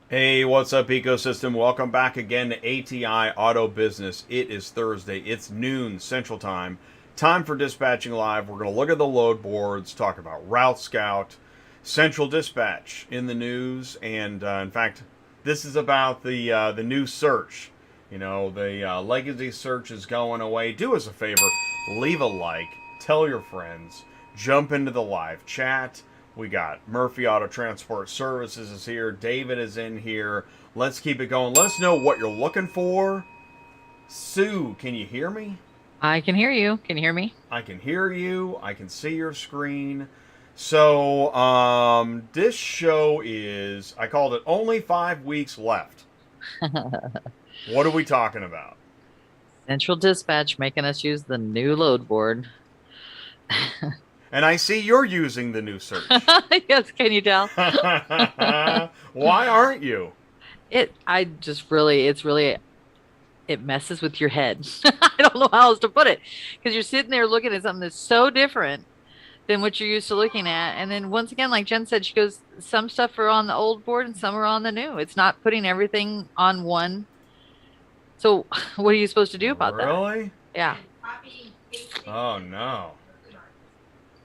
Hey, what's up, ecosystem? Welcome back again to ATI Auto Business. It is Thursday. It's noon Central Time. Time for Dispatching Live. We're going to look at the load boards, talk about Route Scout, Central Dispatch in the news, and in fact, this is about the new search. You know, the legacy search is going away. Do us a favor, leave a like, tell your friends, jump into the live chat. We got Murphy Auto Transport Services is here. David is in here. Let's keep it going. Let us know what you're looking for. Sue, can you hear me? I can hear you. Can you hear me? I can hear you. I can see your screen. So, this show is, I called it Only 5 Weeks Left. What are we talking about? Central Dispatch making us use the new load board. And I see you're using the new search. Yes, can you tell? Why aren't you? It messes with your head. I don't know how else to put it because you're sitting there looking at something that's so different than what you're used to looking at. And then once again, like Jen said, she goes, some stuff are on the old board and some are on the new. It's not putting everything on one. So what are you supposed to do about that? Really? Yeah. Oh, no.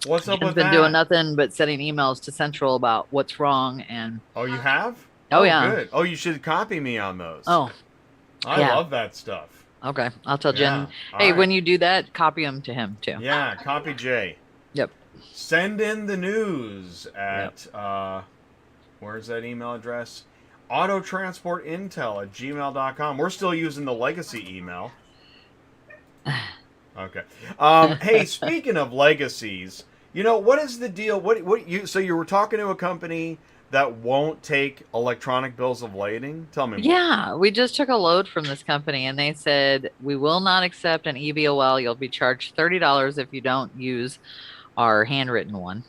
What's up Jen's with been doing that? nothing but sending emails to Central about what's wrong and Oh, you have? oh Oh, yeah. good. Oh, you should copy me on those. Oh, I yeah. love that stuff. Okay. I'll tell Yeah. Jen, All hey, when right. you do that, copy them to him too. Yeah, copy Jay. Yep. Send in the news Yep. at, where's that email address? Autotransportintel at gmail.com. We're still using the legacy email. Okay. Hey, speaking of legacies, what is the deal? So you were talking to a company that won't take electronic bills of lading? Tell me more. Yeah, we just took a load from this company and they said, we will not accept an EBOL. You'll be charged $30 if you don't use our handwritten one.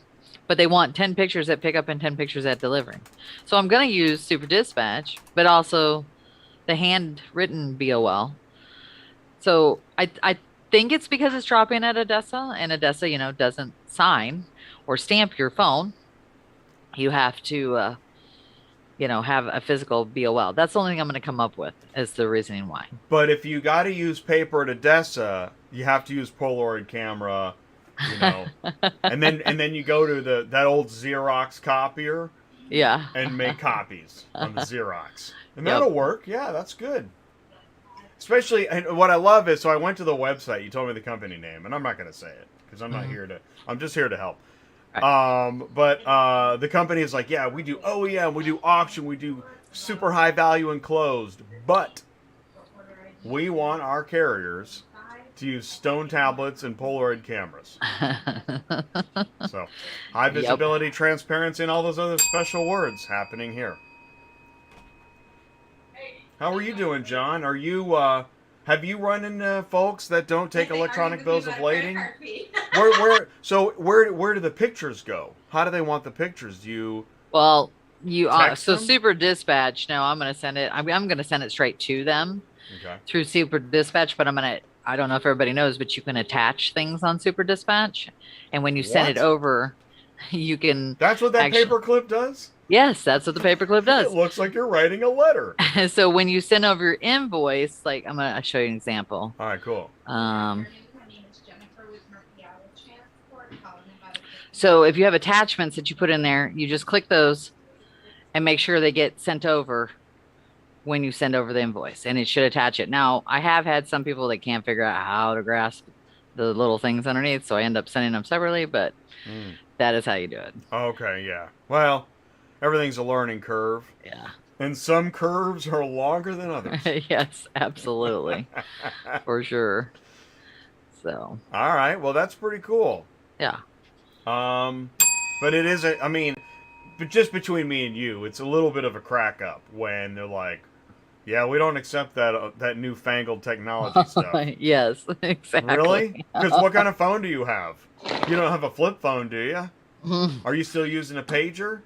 But they want 10 pictures at pickup and 10 pictures at delivery. So I'm going to use Super Dispatch, but also the handwritten BOL. So I think it's because it's dropping at Odessa and Odessa, doesn't sign or stamp your phone. You have to, have a physical BOL. That's the only thing I'm going to come up with as the reasoning why. But if you got to use paper at Odessa, you have to use Polaroid camera, you know, and then you go to that old Xerox copier Yeah. and make copies on the Xerox, and Yep. that'll work. Yeah, that's good. Especially, and what I love is, so I went to the website. You told me the company name, and I'm not going to say it because I'm not Mhm. here to. I'm just here to help. Right. But the company is like, yeah, we do OEM, we do auction, we do super high value enclosed, but we want our carriers to use stone tablets and Polaroid cameras. So, high Yep. visibility, transparency, and all those other special words happening here. How are you doing, John? Have you run into folks that don't take electronic bills of lading? Where do the pictures go? How do they want the pictures? Do you Well, you text so them? Super Dispatch. No, I'm going to send it. I'm going to send it straight to them Okay. through Super Dispatch. But I don't know if everybody knows, but you can attach things on Super Dispatch, and when you send it What? over, you can That's what that actually. paperclip does? Yes, that's what the paperclip It does. looks like you're writing a letter. So when you send over your invoice, like I'll show you an example. All right, cool. Um, so if you have attachments that you put in there, you just click those and make sure they get sent over when you send over the invoice, and it should attach it. Now, I have had some people that can't figure out how to grasp the little things underneath, so I end up sending them separately, but Mm. that is how you do it. Okay, yeah. Well, everything's a learning curve, Yeah. and some curves are longer than others. Yes, absolutely. For sure. So, All right, well, that's pretty cool. yeah. Um, but it is I mean, but just between me and you, it's a little bit of a crack up when they're like, "Yeah, we don't accept that newfangled technology stuff." Yes, Really? exactly. Because what kind of phone do you have? You don't have a flip phone, do you? Are you still using a pager?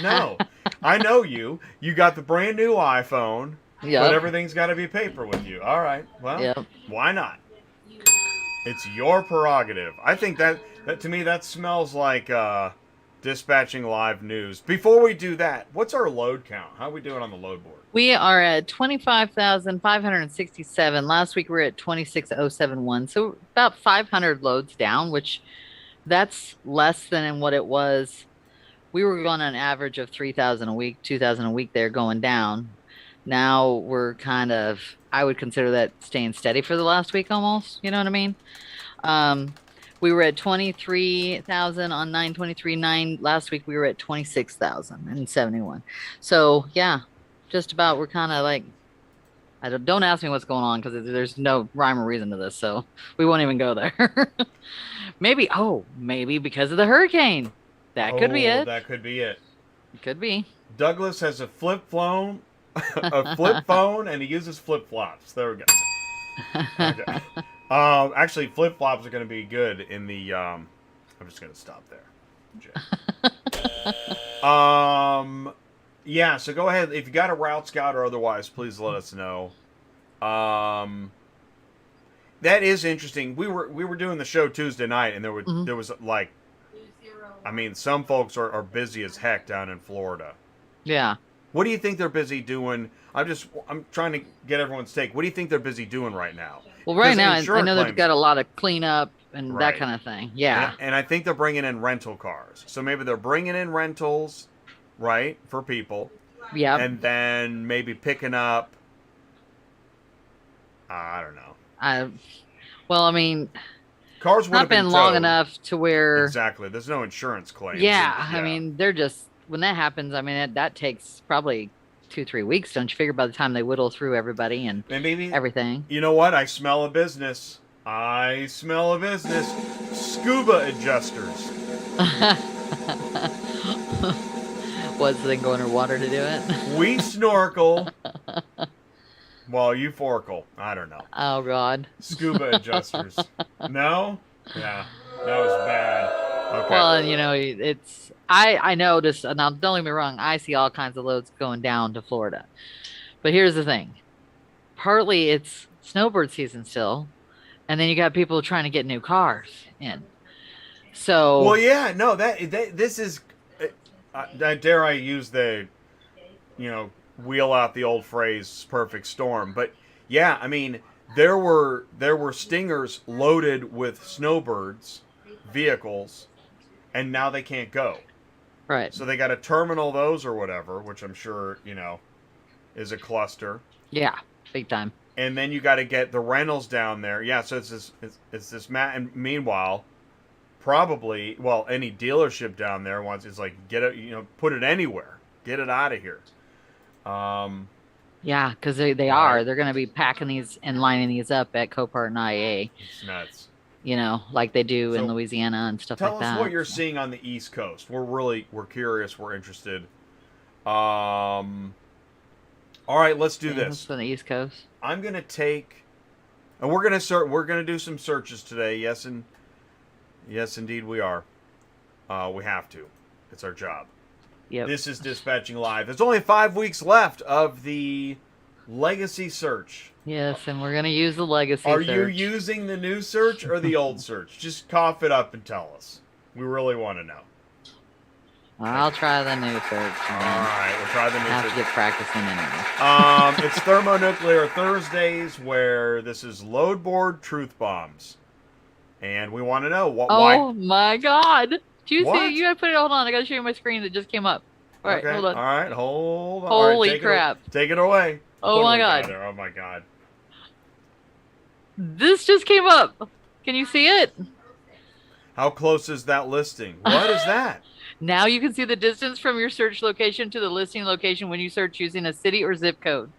No. I know you. You got the brand new iPhone, but Yep. everything's got to be paper with you. All right. Well, Yep. why not? It's your prerogative. I think that to me that smells like Dispatching Live news. Before we do that, what's our load count? How are we doing on the load board? We are at 25,567. Last week we were at 26,071. So about 500 loads down, which that's less than in what it was. We were going on an average of 3,000 a week, 2,000 a week there going down. Now we're kind of, I would consider that staying steady for the last week almost. You know what I mean? Um, we were at 23,000 on 923.9. Last week we were at 26,071. So yeah, just about we're kind of like, don't ask me what's going on because there's no rhyme or reason to this. So we won't even go there. Maybe because of the hurricane. That could be it. That could be it. It could be. Douglas has a flip phone, and he uses flip flops. There we go. Okay. Actually, flip flops are going to be good in the. I'm just going to stop there. Yeah. So go ahead. If you got a route scout or otherwise, please let us know. That is interesting. We were doing the show Tuesday night, and there was like, I mean, some folks are busy as heck down in Florida. Yeah. What do you think they're busy doing? I'm trying to get everyone's take. What do you think they're busy doing right now? Well, right now, I know they've got a lot of cleanup and that kind of thing. Yeah. And I think they're bringing in rental cars. So maybe they're bringing in rentals, right, for people. Yeah. And then maybe picking up, I don't know. Well, I mean, cars would have been long enough to where exactly. There's no insurance claims. Yeah, I mean, they're just when that happens. I mean, that takes probably 2-3 weeks. Don't you figure? By the time they whittle through everybody and maybe everything. You know what? I smell a business. Scuba adjusters. What's they go underwater to do it? We snorkel. Well, you forkle. I don't know. Oh, God. Scuba adjusters. No? Yeah. That was bad. Okay. Well, you know, I noticed, now don't get me wrong, I see all kinds of loads going down to Florida. But here's the thing. Partly it's snowbird season still, and then you got people trying to get new cars in. So. Well, yeah, no, this is, dare I use the, wheel out the old phrase perfect storm, but yeah, I mean there were stingers loaded with snowbirds vehicles and now they can't go, right? So they got to terminal those or whatever, which I'm sure is a cluster. Yeah, big time. And then you got to get the rentals down there. Yeah, so it's this and meanwhile probably any dealership down there wants is like get it, put it anywhere, get it out of here. Yeah, because they're going to be packing these and lining these up at Copart and IA. It's nuts. Like they do in Louisiana and stuff like that. Tell us what you're seeing on the East Coast. We're curious. We're interested. All right, let's do this. On the East Coast. I'm going to take, and we're going to do some searches today. Yes, indeed we are. We have to. It's our job. Yep. This is Dispatching Live. There's only 5 weeks left of the legacy search. Yes, and we're going to use the legacy search. Are you using the new search or the old search? Just cough it up and tell us. We really want to know. I'll try the new search. All right, we'll try the new search. Have to get practicing anyway. It's Thermonuclear Thursdays, where this is load board truth bombs. And we want to know why. Oh, my God. Do you see? You gotta put it. Hold on, I gotta show you my screen that just came up. All right, hold on. All right, hold on. Holy crap! Take it away. Oh my God! Oh my God! This just came up. Can you see it? How close is that listing? What is that? Now you can see the distance from your search location to the listing location when you search using a city or zip code.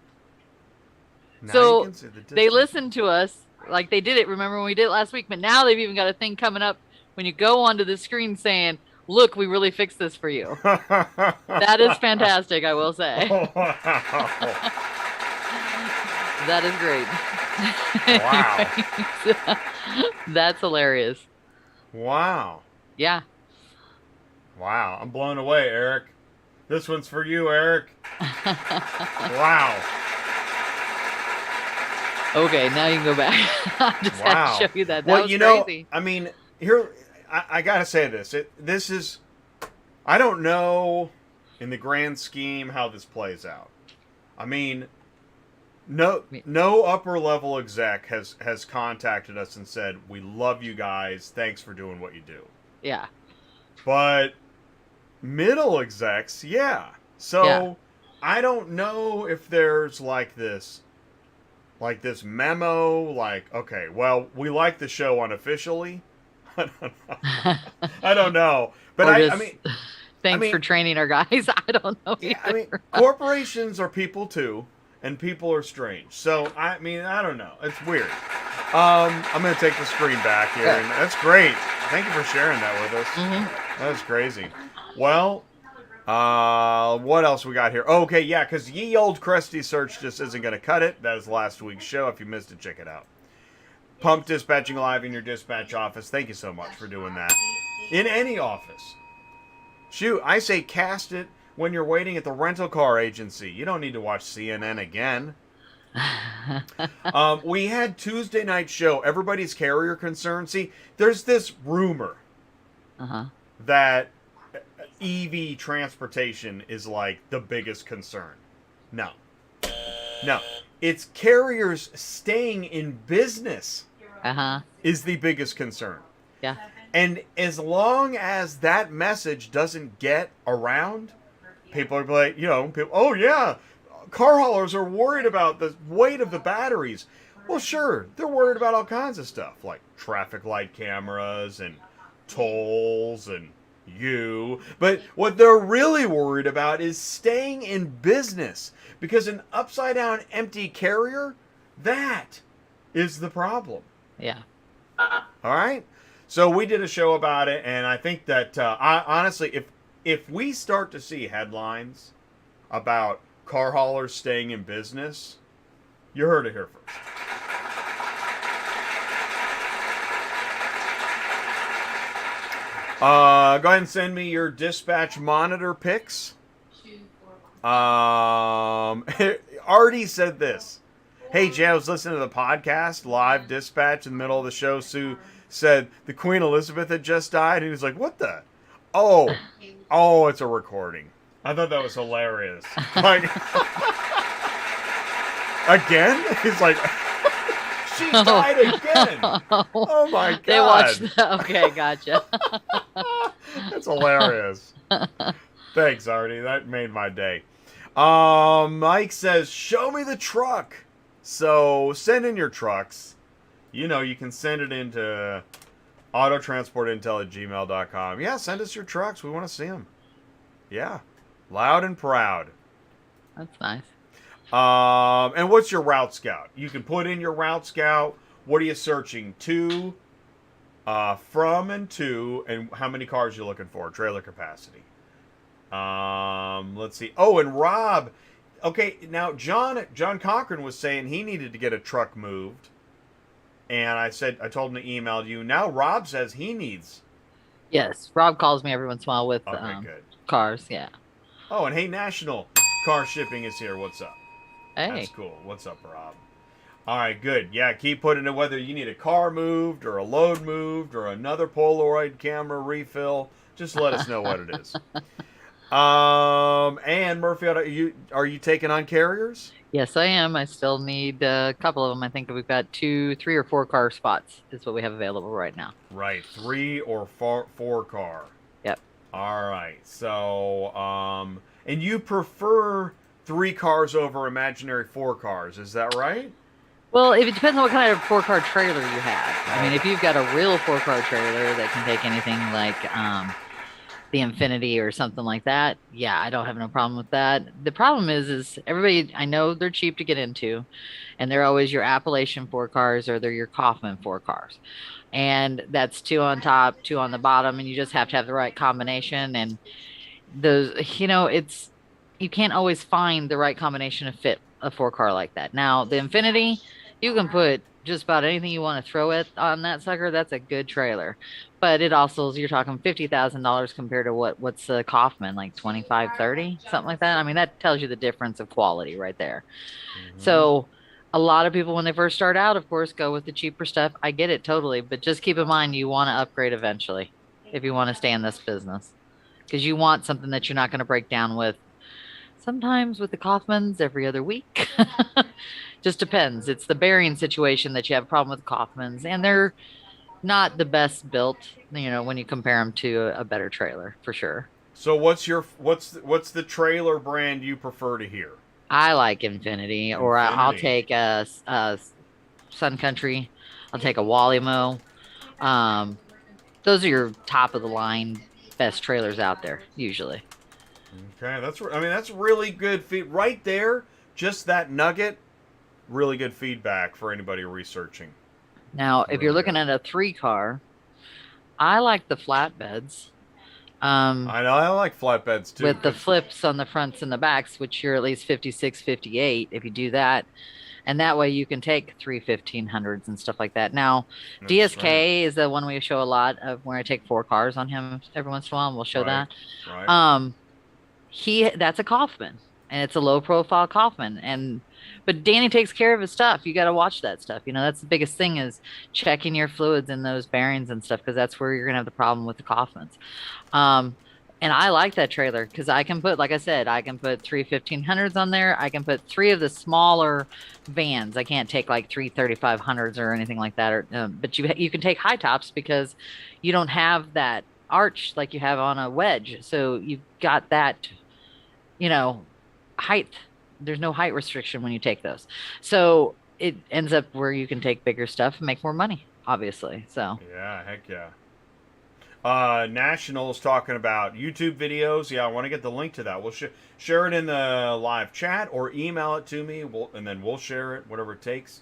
Now so they listened to us like they did it. Remember when we did it last week? But now they've even got a thing coming up. When you go onto the screen saying, look, we really fixed this for you. That is fantastic, I will say. Oh, wow. That is great. Wow. That's hilarious. Wow. Yeah. Wow. I'm blown away, Eric. This one's for you, Eric. Wow. Okay, now you can go back. I just had to show you that. That was crazy. I mean, here... I gotta say this. This is I don't know in the grand scheme how this plays out. I mean, no upper level exec has contacted us and said, "We love you guys. Thanks for doing what you do." Yeah. But middle execs, yeah. Yeah. So I don't know if there's like this memo, like, okay, well, we like the show unofficially. I don't know. I don't know. But Or I just mean, I thanks for mean, training our guys. I don't know yeah, I either. mean, corporations are people too, and people are strange. So I mean, I don't know. It's weird. I'm gonna take the screen back here, Yeah. and that's great. Thank you for sharing that with us. Hmm. That's crazy. Well, what else we got here? Oh, okay, yeah, because ye old crusty search just isn't gonna cut it. That is last week's show. If you missed it, check it out. Pump Dispatching Live in your dispatch office. Thank you so much for doing that. In any office. Shoot, I say cast it when you're waiting at the rental car agency. You don't need to watch CNN again. We had Tuesday night show. Everybody's carrier concern. See, there's this rumor Uh-huh. that EV transportation is like the biggest concern. No. No. It's carriers staying in business Uh-huh. is the biggest concern. Yeah. And as long as that message doesn't get around, people are like, people, oh yeah, car haulers are worried about the weight of the batteries. Well, sure, they're worried about all kinds of stuff like traffic light cameras and tolls and you. But what they're really worried about is staying in business because an upside down empty carrier, that is the problem. Yeah. All right. So we did a show about it, and I think that honestly, if we start to see headlines about car haulers staying in business, you heard it here first. Go ahead and send me your dispatch monitor pics. Artie said this. Hey, Jay, I was listening to the podcast, live dispatch in the middle of the show. Sue said the Queen Elizabeth had just died. And he was like, what the? Oh, it's a recording. I thought that was hilarious. Like, again? He's like, she died again. Oh, my God. They watched that. Okay, gotcha. That's hilarious. Thanks, Artie. That made my day. Mike says, show me the truck. So send in your trucks. You can send it into autotransportintel@gmail.com. Yeah, send us your trucks. We want to see them. Yeah. Loud and proud. That's nice. And what's your route scout? You can put in your route scout. What are you searching to, from and to, and how many cars you're looking for, trailer capacity. Let's see. Oh, and Rob. Okay, now John Cochran was saying he needed to get a truck moved. And I told him to email you. Now Rob says he needs. Yes, Rob calls me every once in a while with good. cars. Yeah. Oh, and hey, National Car Shipping is here. What's up? Hey. That's cool. What's up, Rob? All right, good. Yeah, keep putting in whether you need a car moved or a load moved or another Polaroid camera refill. Just let us know what it is. And Murphy, are you taking on carriers? Yes, I am. I still need a couple of them. I think we've got 2, 3, or 4 car spots is what we have available right now. Right, 3 or 4 car. Yep. All right. So, and you prefer 3 cars over imaginary 4 cars, is that right? Well, it depends on what kind of 4-car trailer you have. I mean, if you've got a real 4-car trailer that can take anything like the Infinity or something like that, yeah, I don't have no problem with that. The problem is everybody, I know they're cheap to get into, and they're always your Appalachian 4 cars or they're your Kaufman 4 cars. And that's 2 on top, 2 on the bottom, and you just have to have the right combination. And those, you can't always find the right combination to fit a 4-car like that. Now, the Infinity, you can put just about anything you want to throw it on that sucker. That's a good trailer. But it also, you're talking $50,000 compared to what's the Kaufman, like 25, 30, something like that. I mean, that tells you the difference of quality right there. Mm-hmm. So a lot of people, when they first start out, of course, go with the cheaper stuff. I get it totally. But just keep in mind, you want to upgrade eventually if you want to stay in this business. because you want something that you're not going to break down with. Sometimes with the Kaufmans, every other week. Just depends. It's the bearing situation that you have a problem with Kaufmans, and they're not the best built, when you compare them to a better trailer for sure. So what's the trailer brand you prefer to hear? I like Infinity, or I'll Infinity. take a Sun Country. I'll take a Wallymo. Um, those are your top of the line best trailers out there usually. Okay, that's really good feed right there. Just that nugget, really good feedback for anybody researching. Now, if you're Really looking good. at a 3 car, I like the flatbeds. Um, I know I like flatbeds too. with the Good. flips on the fronts and the backs, which you're at least 56, 58 if you do that. And that way you can take 3 1500s and stuff like that. Now, That's right. DSK is the one we show a lot of where I take 4 cars on him every once in a while, and we'll show Right. that. Right. Um, that's a Kaufman, and it's a low profile Kaufman. But Danny takes care of his stuff. You got to watch that stuff. That's the biggest thing is checking your fluids and those bearings and stuff, because that's where you're gonna have the problem with the Kaufmans. Um, and I like that trailer because I can put, like I said, I can put 3 1500s on there. I can put 3 of the smaller vans. I can't take like 3 3500s or anything like that. But you can take high tops because you don't have that arch like you have on a wedge. So you've got that, you know, height. There's no height restriction when you take those. So it ends up where you can take bigger stuff and make more money, obviously. So Yeah. Heck yeah. National's talking about YouTube videos. Yeah, I want to get the link to that. We'll share it in the live chat or email it to me, and then we'll share it, whatever it takes.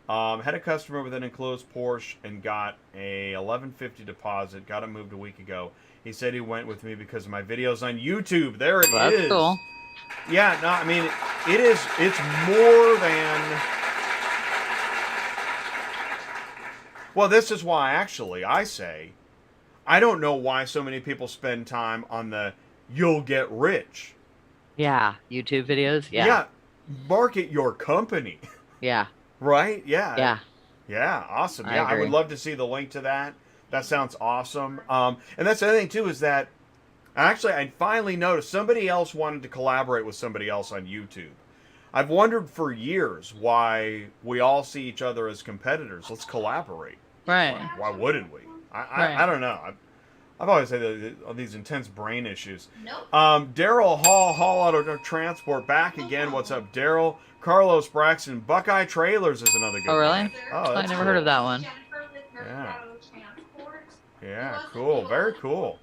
Had a customer with an enclosed Porsche and got a 1150 deposit. Got it moved a week ago. He said he went with me because of my videos on YouTube. There it well, that's is. cool. Yeah, no, I mean it is. It's more than. Well, this is why actually I say I don't know why so many people spend time on the "you'll get rich." Yeah. YouTube videos. Yeah. Yeah, market your company, Yeah. right? Yeah, Yeah. yeah, awesome. I Yeah, I would agree. love to see the link to that. That sounds awesome. And that's the other thing too is that actually I finally noticed somebody else wanted to collaborate with somebody else on YouTube. I've wondered for years why we all see each other as competitors. Let's collaborate. Right. Why wouldn't we? I Right. don't know. I've always had these intense brain issues. Daryl Hall Auto Transport back again. What's up, Daryl? Carlos Braxton, Buckeye Trailers is another Oh, good really? brand. Oh, I that's never heard of cool. that one. Yeah. Yeah, cool. Very cool.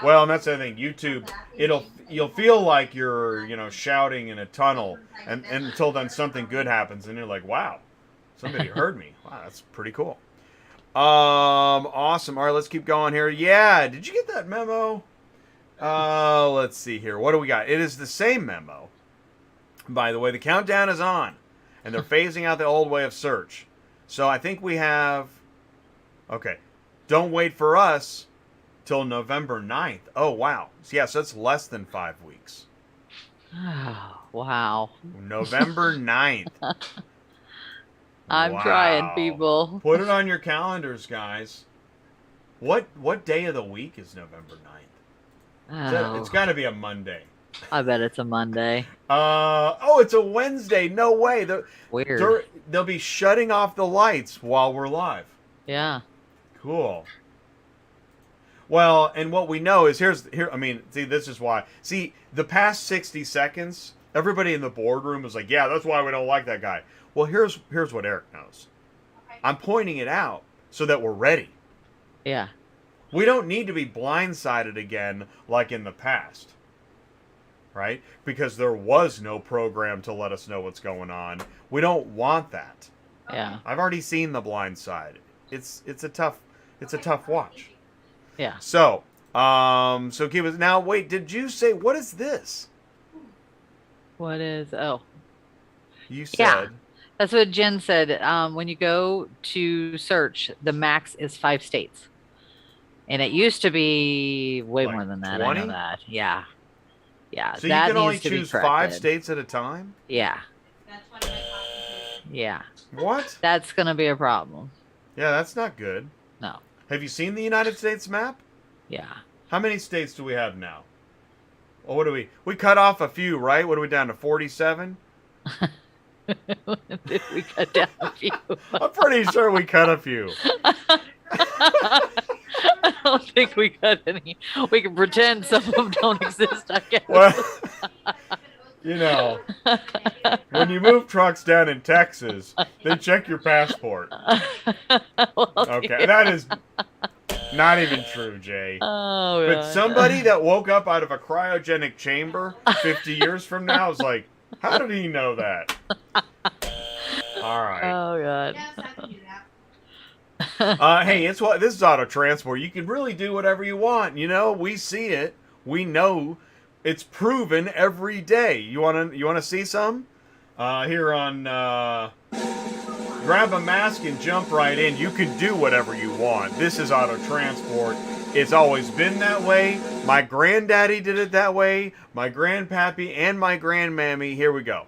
Well, and that's the thing. YouTube, you'll feel like you're shouting in a tunnel, and until then something good happens, and you're like, wow, somebody heard me. Wow, that's pretty cool. Awesome. All right, let's keep going here. Yeah, did you get that memo? Let's see here. What do we got? It is the same memo. By the way, the countdown is on, and they're phasing out the old way of search. So I think we have. Okay, don't wait for us till November 9th. Oh wow. So yeah, so it's less than 5 weeks. Oh, wow. November 9th. I'm trying, Wow. people. Put it on your calendars, guys. What day of the week is November 9th? It's Oh, got to be a Monday. I bet it's a Monday. Oh, it's a Wednesday. No way. Weird. They'll be shutting off the lights while we're live. Yeah. Cool. Well, and what we know is here. I mean, see, this is why. See, the past 60 seconds, everybody in the boardroom was like, "Yeah, that's why we don't like that guy." Well, here's what Eric knows. I'm pointing it out so that we're ready. Yeah. We don't need to be blindsided again like in the past, right? Because there was no program to let us know what's going on. We don't want that. Yeah. I've already seen The Blind Side. It's a tough watch. Yeah. So keep us now. Wait, did you say what is this? What is, oh, You yeah. said That's what Jen said. When you go to search, the max is 5 states. And it used to be way like more than that. 20. I know that. Yeah. Yeah. So you That can only needs to be choose 5 corrected. states at a time. Yeah. Yeah. What? That's going to be a problem. Yeah, that's not good. No. Have you seen the United States map? Yeah. How many states do we have now? Well, what do we cut off a few, right? What are we down to 47? Did we cut down a few? I'm pretty sure we cut a few. I don't think we cut any. We can pretend some of them don't exist, I guess. Well, when you move trucks down in Texas, they check your passport. Well, Okay, yeah. that is not even true, Jay. Oh, But God. somebody that woke up out of a cryogenic chamber 50 years from now is like, how did he know that? All right. Oh, God. Yes, I can do that. Hey, this is auto transport. You can really do whatever you want. We see it. We know it's proven every day. You wanna see some? Here on grab a mask and jump right in. You can do whatever you want. This is auto transport. It's always been that way. My granddaddy did it that way. My grandpappy and my grandmammy. Here we go.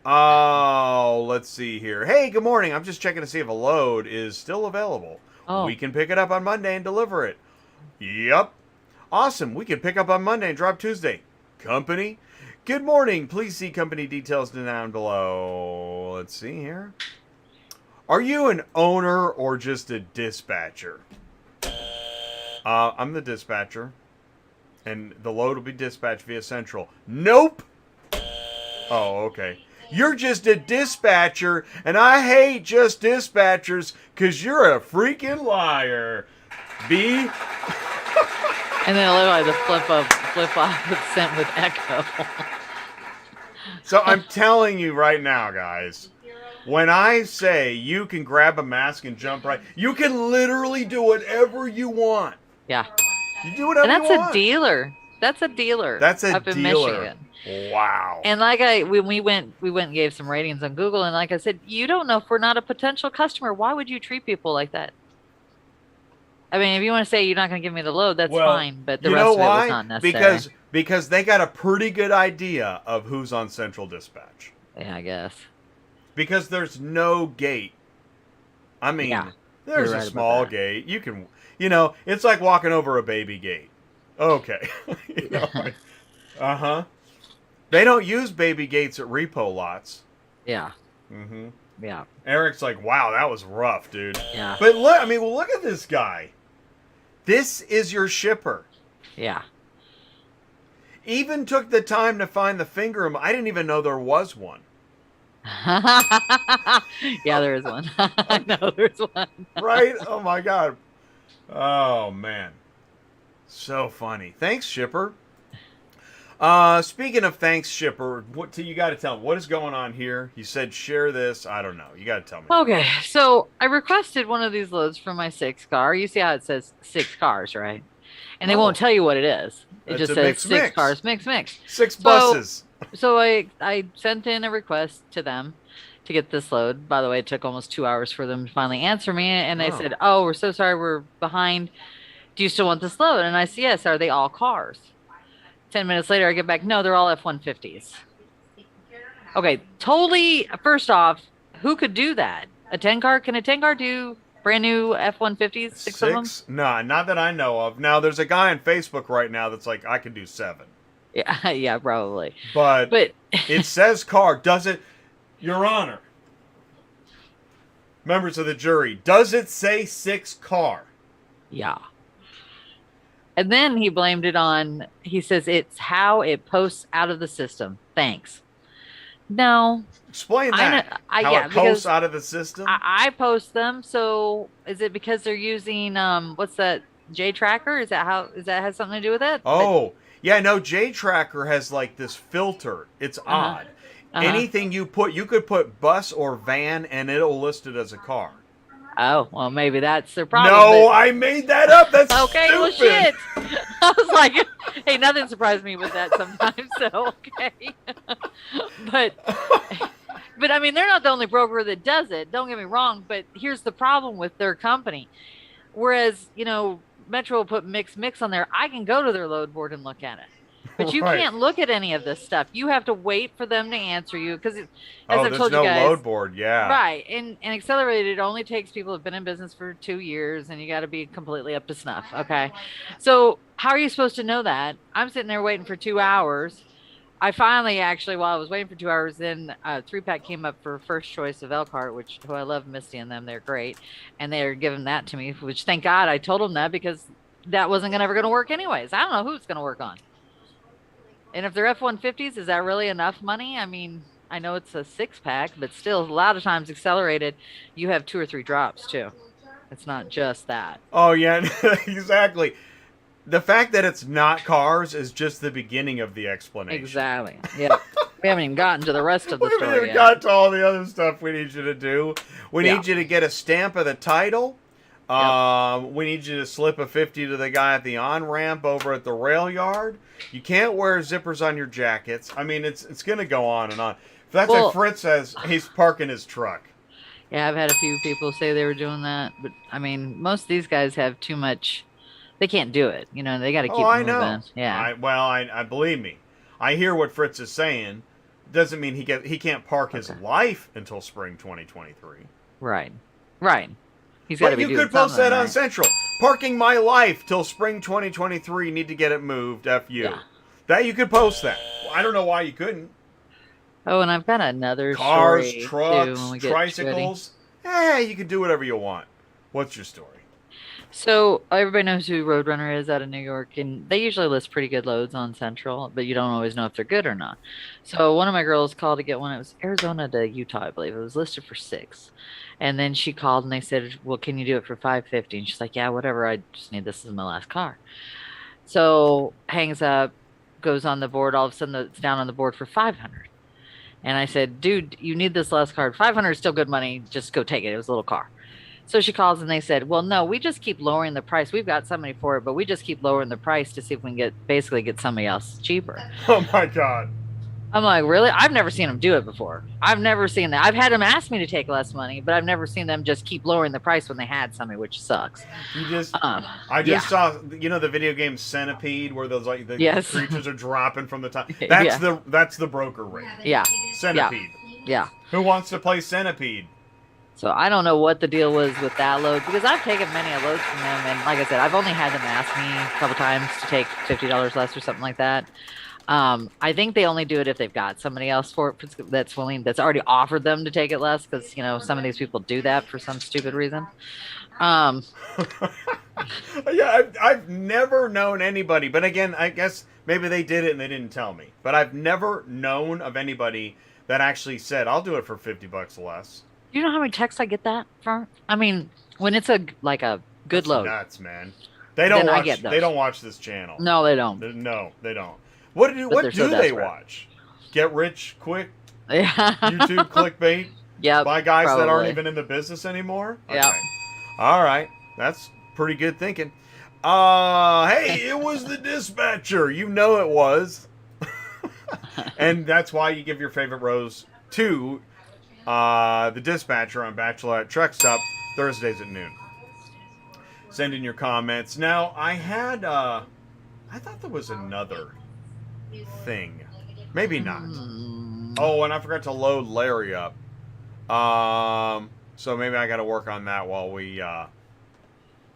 Oh, let's see here. Hey, good morning. I'm just checking to see if a load is still available. Oh. We can pick it up on Monday and deliver it. Yep. Awesome. We can pick up on Monday and drop Tuesday. Company? Good morning. Please see company details down below. Let's see here. Are you an owner or just a dispatcher? I'm the dispatcher. And the load will be dispatched via Central. Nope. Oh, okay. You're just a dispatcher, and I hate just dispatchers because you're a freaking liar. B. And then I look like the flip off that's sent with echo. So I'm telling you right now, guys, when I say you can grab a mask and jump right, you can literally do whatever you want. Yeah. You do whatever And you that's want. a dealer. That's a dealer. That's a up in dealer. Michigan. Wow. And when we went and gave some ratings on Google, and like I said, you don't know if we're not a potential customer. Why would you treat people like that? I mean, if you want to say you're not going to give me the load, that's fine. But the you rest know of it why? was not necessary. Because they got a pretty good idea of who's on Central Dispatch. Yeah, I guess. Because there's no gate. I mean, Yeah, there's you're a right about small that. gate. You can, it's like walking over a baby gate. Okay. Uh-huh. They don't use baby gates at repo lots. Yeah. Mm-hmm. Yeah. Eric's like, wow, that was rough, dude. Yeah. But look at this guy. This is your shipper. Yeah. Even took the time to find the finger. I didn't even know there was one. Yeah, there is one. I know there's one. Right? Oh, my God. Oh, man. So funny. Thanks, shipper. Speaking of thanks, shipper, you got to tell me what is going on here. You said share this. I don't know. You got to tell me. Okay, so I requested one of these loads for my 6 car. You see how it says 6 cars, right? And they won't tell you what it is. It It's just a says mix, 6 mix. cars, mix. 6 buses. So I sent in a request to them to get this load. By the way, it took almost 2 hours for them to finally answer me, and they said, "Oh, we're so sorry, we're behind. Do you still want this load?" And I said, "Yes." Are they all cars? 10 minutes later, I get back, "No, they're all F-150s." Okay, totally. First off, who could do that? A 10 car? Can a 10 car do brand new F-150s? 6 of them? No, not that I know of. Now, there's a guy on Facebook right now that's like, I can do 7. Yeah, yeah, probably. But But it says car. Does it, Your Honor, members of the jury, does it say 6 car? yeah. And then he blamed it on, he says it's how it posts out of the system. Thanks. No. Explain that. How yeah, it posts because out of the system? I post them. So is it because they're using, what's that, J Tracker? Is that has something to do with it? Oh, yeah, no, J Tracker has like this filter. It's odd. Anything you could put bus or van and it'll list it as a car. Oh, well, maybe that's their problem. No, I made that up. That's okay, stupid. well, shit. I was like, hey, nothing surprised me with that sometimes, so okay. But I mean, they're not the only broker that does it. Don't get me wrong, but here's the problem with their company. Whereas, Metro will put mix on there. I can go to their load board and look at it. But you Right. can't look at any of this stuff. You have to wait for them to answer you because, as I've there's told no you guys, load board. Yeah. right. And Accelerated only takes people who've been in business for 2 years, and you got to be completely up to snuff. Okay. So how are you supposed to know that? I'm sitting there waiting for 2 hours. I finally actually, while I was waiting for 2 hours, then a 3-pack came up for first choice of Elkhart, who I love Misty and them. They're great. And they're giving that to me, which thank God I told them that because that wasn't ever going to work anyways. I don't know who it's going to work on. And if they're F-150s, is that really enough money? I mean, I know it's a 6-pack, but still, a lot of times accelerated, you have 2 or 3 drops too. It's not just that. Oh yeah, exactly. The fact that it's not cars is just the beginning of the explanation. Exactly. Yeah. We haven't even gotten to the rest of the We haven't story even yet. got to all the other stuff we need you to do. We Yeah. need you to get a stamp of the title. We need you to slip a 50 to the guy at the on-ramp over at the rail yard. You can't wear zippers on your jackets. I mean, it's going to go on and on. That's Well- like Fritz says he's parking his truck. Yeah, I've had a few people say they were doing that, but I mean, most of these guys have too much. They can't do it. You know, they got to keep Oh, I moving. know. Yeah. I believe me. I hear what Fritz is saying. Doesn't mean he can't park his life until spring 2023. Right. Right. He's got to But be you doing could post something, that on right? Central. Parking my life till spring 2023. Need to get it moved. F you. Yeah. That you could post that. I don't know why you couldn't. Oh, and I've got another Cars, story trucks, too, when we get tricycles. You can do whatever you want. What's your story? So everybody knows who Roadrunner is out of New York, and they usually list pretty good loads on Central, but you don't always know if they're good or not. So one of my girls called to get one. It was Arizona to Utah, I believe. It was listed for 6, and then she called and they said, "Well, can you do it for 550?" And she's like, "Yeah, whatever. I just need this as my last car." So hangs up, goes on the board. All of a sudden, it's down on the board for 500. And I said, "Dude, you need this last card. 500 is still good money. Just go take it. It was a little car." So she calls and they said, "Well, no, we just keep lowering the price. We've got somebody for it, but we just keep lowering the price to see if we can get somebody else cheaper." Oh my God. I'm like, "Really?" I've never seen them do it before. I've never seen that. I've had them ask me to take less money, but I've never seen them just keep lowering the price when they had somebody, which sucks. You just. Um, I yeah. just saw, the video game Centipede, where those like the Yes. creatures are dropping from the top. Yeah. That's the broker rate. Yeah. Centipede. Yeah. Who wants to play Centipede? So I don't know what the deal was with that load because I've taken many a load from them, and like I said, I've only had them ask me a couple times to take $50 less or something like that. I think they only do it if they've got somebody else for it that's already offered them to take it less because some of these people do that for some stupid reason. Yeah, I've never known anybody, but again, I guess maybe they did it and they didn't tell me. But I've never known of anybody that actually said, "I'll do it for $50 less." You know how many texts I get that from? I mean, when it's a good That's load. nuts, man. They don't Then I watch. get those. They don't watch this channel. No, they don't. No, they don't. What do But they're so they desperate. watch? Get rich quick, Yeah. YouTube clickbait Yep. by guys that aren't probably. even in the business anymore. Yep. All right, that's pretty good thinking. Hey, it was the dispatcher. You know it was, and that's why you give your favorite rose to the dispatcher on Bachelorette Truck Stop Thursdays at noon. Send in your comments. Now, I thought there was another thing. Maybe not. Oh, and I forgot to load Larry up. So maybe I got to work on that while we. I'll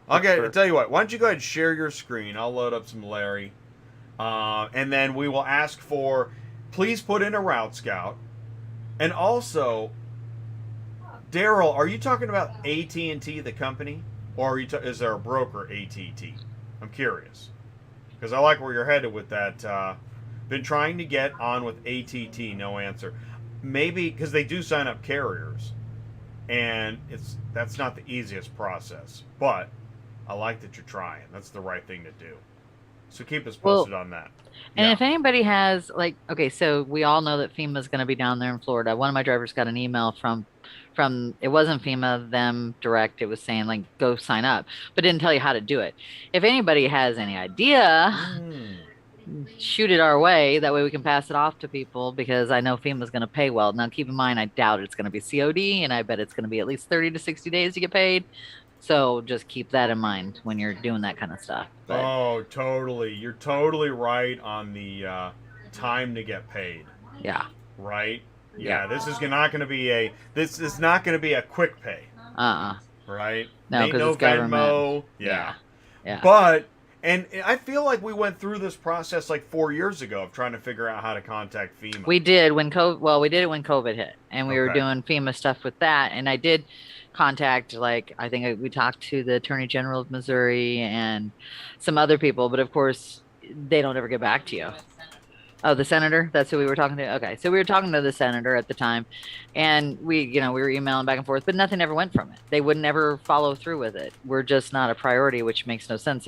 tell you what. Why don't you go ahead and share your screen? I'll load up some Larry, and then we will ask for. Please put in a route scout, and also, Daryl, are you talking about AT&T, the company, or is there a broker AT&T? I'm curious because I like where you're headed with that. Been trying to get on with AT&T, no answer. Maybe because they do sign up carriers, and that's not the easiest process. But I like that you're trying. That's the right thing to do. So keep us posted on that. And Yeah. if anybody has okay, so we all know that FEMA's going to be down there in Florida. One of my drivers got an email from it wasn't FEMA, them direct. It was saying go sign up, but didn't tell you how to do it. If anybody has any idea, shoot it our way. That way we can pass it off to people because I know FEMA's going to pay well. Now keep in mind, I doubt it's going to be COD, and I bet it's going to be at least 30 to 60 days to get paid. So just keep that in mind when you're doing that kind of stuff. But, Oh, totally. You're totally right on the time to get paid. yeah. Right? Yeah. This is not going to be a quick pay. Uh-uh. Right? No, Ain't 'cause no it's government. Venmo. Yeah. Yeah. But And I feel like we went through this process like 4 years ago of trying to figure out how to contact FEMA. We did when COVID. Well, we did it when COVID hit, and we were Okay. doing FEMA stuff with that. And I did contact, like, I think we talked to the Attorney General of Missouri and some other people, but of course, they don't ever get back to you. Oh, the senator? That's who we were talking to? Okay. So we were talking to the senator at the time, and we were emailing back and forth, but nothing ever went from it. They would never follow through with it. We're just not a priority, which makes no sense.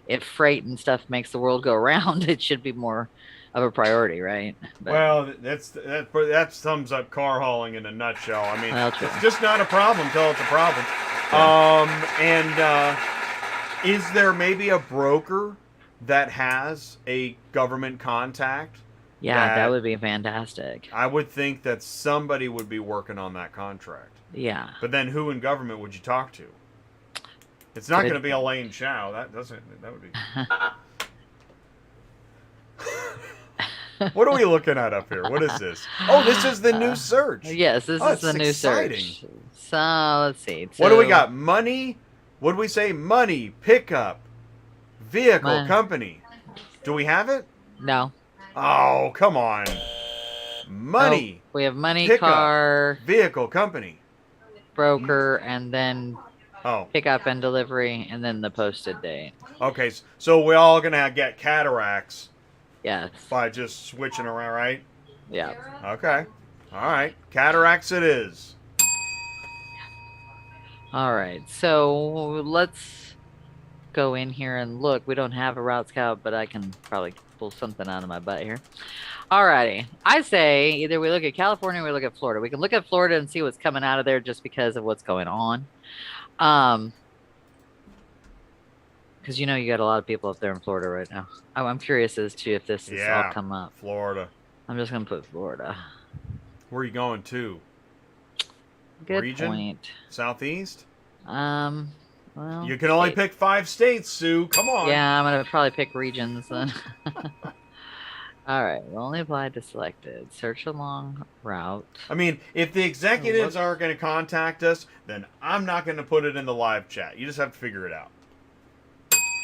If freight and stuff makes the world go around, it should be more of a priority, right? But, Well, that sums up car hauling in a nutshell. I mean, Well, true. it's just not a problem until it's a problem. Is there maybe a broker that has a government contact? yeah, that would be fantastic. I would think that somebody would be working on that contract. Yeah. But then who in government would you talk to? It's not Good. going to be Elaine Chao. That would be. What are we looking at up here? What is this? Oh, this is the new search. Yes, this Oh, is the it's new exciting. search. So let's see. What do we So- got? Money? What do we say? Money, pickup, vehicle, Mon- company. Do we have it? No. Oh, come on. Money, We have money, Pickup. car, vehicle, company. broker, and then Oh, pickup and delivery, and then the posted date. okay. So we're all going to get cataracts Yes. by just switching around, right? Yeah. Okay. All right. Cataracts it is. All right. So let's go in here and look. We don't have a route scout, but I can probably pull something out of my butt here. Alrighty. I say either we look at California or we look at Florida. We can look at Florida and see what's coming out of there just because of what's going on. Because you got a lot of people up there in Florida right now. I'm curious as to if this has all come up. Florida. I'm just gonna put Florida. Where are you going to? Good Region? point. Southeast? Well, You can only state. pick 5 states, Sue. Come on. Yeah, I'm gonna probably pick regions then. All right, will only apply to selected. Search along route. I mean, if the executives aren't going to contact us, then I'm not going to put it in the live chat. You just have to figure it out.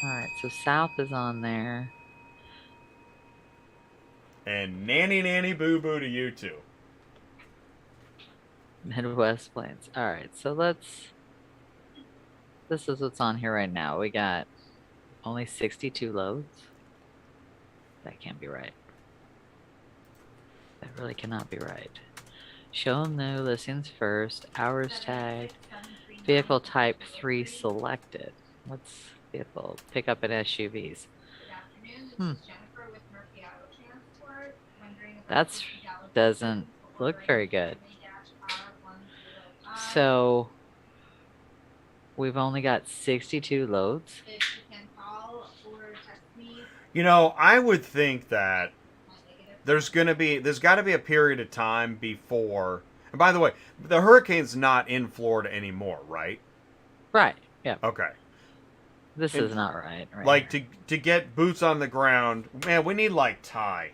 All right, so south is on there. And nanny boo boo to you too. Midwest Plains. All right, so let's. This is what's on here right now. We got only 62 loads. That can't be right. That really cannot be right. Show new listings first. Hours tagged. Vehicle type 3 selected. What's vehicle? Pickup and SUVs. That's doesn't look very good. So we've only got 62 loads. You know, I would think that there's got to be a period of time before. And by the way, the hurricane's not in Florida anymore, right? Right. Yeah. Okay. This is not right. Like to get boots on the ground, man, we need like Ty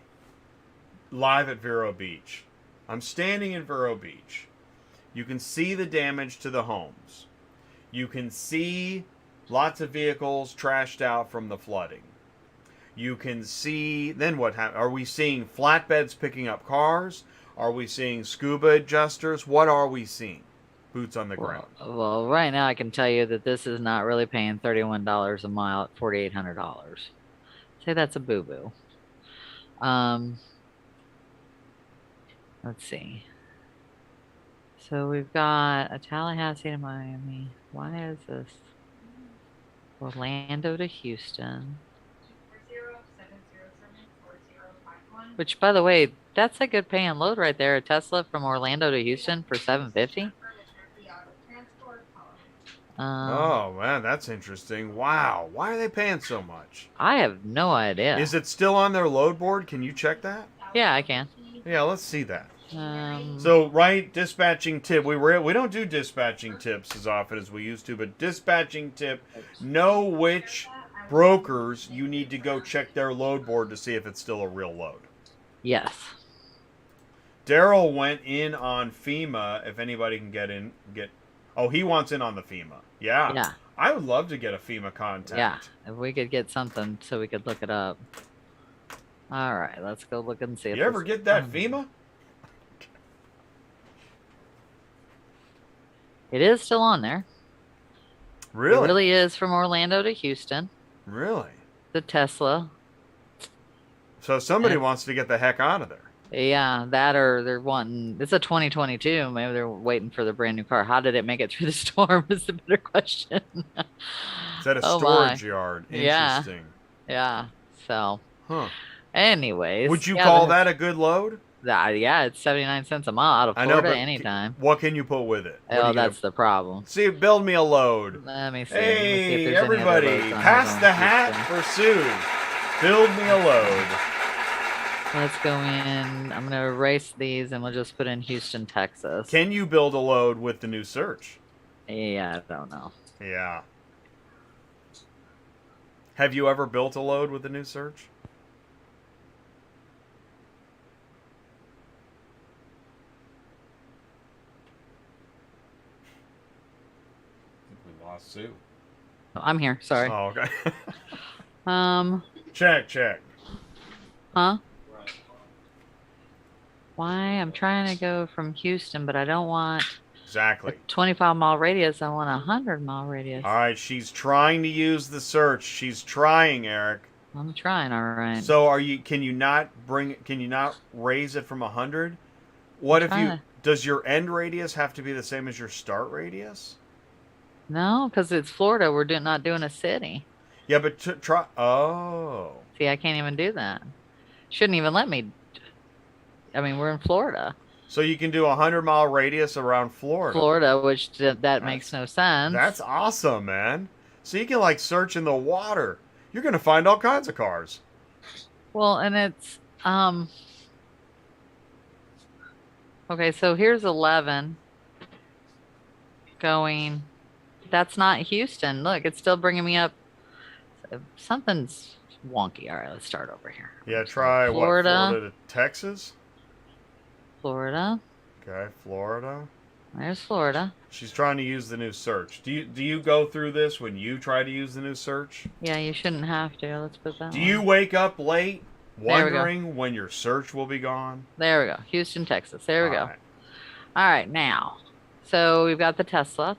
live at Vero Beach. I'm standing in Vero Beach. You can see the damage to the homes. You can see lots of vehicles trashed out from the flooding. You can see, then what happens? Are we seeing flatbeds picking up cars? Are we seeing scuba adjusters? What are we seeing? Boots on the ground. Well, right now I can tell you that this is not really paying $31 a mile at $4,800. Say that's a boo-boo. Let's see. So we've got a Tallahassee to Miami. Why is this? Orlando to Houston. Which, by the way, that's a good paying load right there. A Tesla from Orlando to Houston for $750. Oh man, that's interesting. Wow, why are they paying so much? I have no idea. Is it still on their load board? Can you check that? Yeah, I can. Yeah, let's see that. Um, So, right, dispatching tip. We don't do dispatching tips as often as we used to, but dispatching tip: know which brokers you need to go check their load board to see if it's still a real load. yes. Daryl went in on FEMA. If anybody can get. Oh, he wants in on the FEMA. Yeah. Yeah. I would love to get a FEMA contact. Yeah, if we could get something so we could look it up. All right, let's go look and see. You ever get that FEMA? It is still on there. Really? It really is from Orlando to Houston. Really? The Tesla. So somebody wants to get the heck out of there. Yeah, that or they're wanting. It's a 2022. Maybe they're waiting for the brand new car. How did it make it through the storm? Is the better question. Is that a storage yard? Interesting. Yeah. So. Huh. Anyways. Would you call that a good load? Yeah, it's 79 cents a mile out of Florida. I know, but anytime. What can you put with it? Oh, that's the problem. See, build me a load. Let me see. Hey, everybody, pass the hat for Sue. Build me a load. Let's go in. I'm going to erase these and we'll just put in Houston, Texas. Can you build a load with the new search? Yeah, I don't know. Yeah. Have you ever built a load with the new search? Sue. I'm here. Sorry. Oh, okay. Check. Huh? Why? I'm trying to go from Houston, but I don't want exactly a 25-mile radius. I want a 100-mile radius. All right, she's trying to use the search. She's trying, Eric. I'm trying. All right. So can you not raise it from 100? What if does your end radius have to be the same as your start radius? No, because it's Florida. We're not doing a city. Yeah, but try. Oh. See, I can't even do that. Shouldn't even let me. I mean, we're in Florida. So you can do a 100-mile radius around Florida. Which makes no sense. That's awesome, man. So you can search in the water. You're gonna find all kinds of cars. Well, and it's okay. So here's 11 going. That's not Houston. Look, it's still bringing me up. Something's wonky. All right, let's start over here. Yeah, try Florida. Florida to Texas? Florida. Okay, Florida. There's Florida. She's trying to use the new search. Do you go through this when you try to use the new search? Yeah, you shouldn't have to. Let's put that. Do you wake up late wondering when your search will be gone? There we go. Houston, Texas. There we go. All right, now. So we've got the Tesla.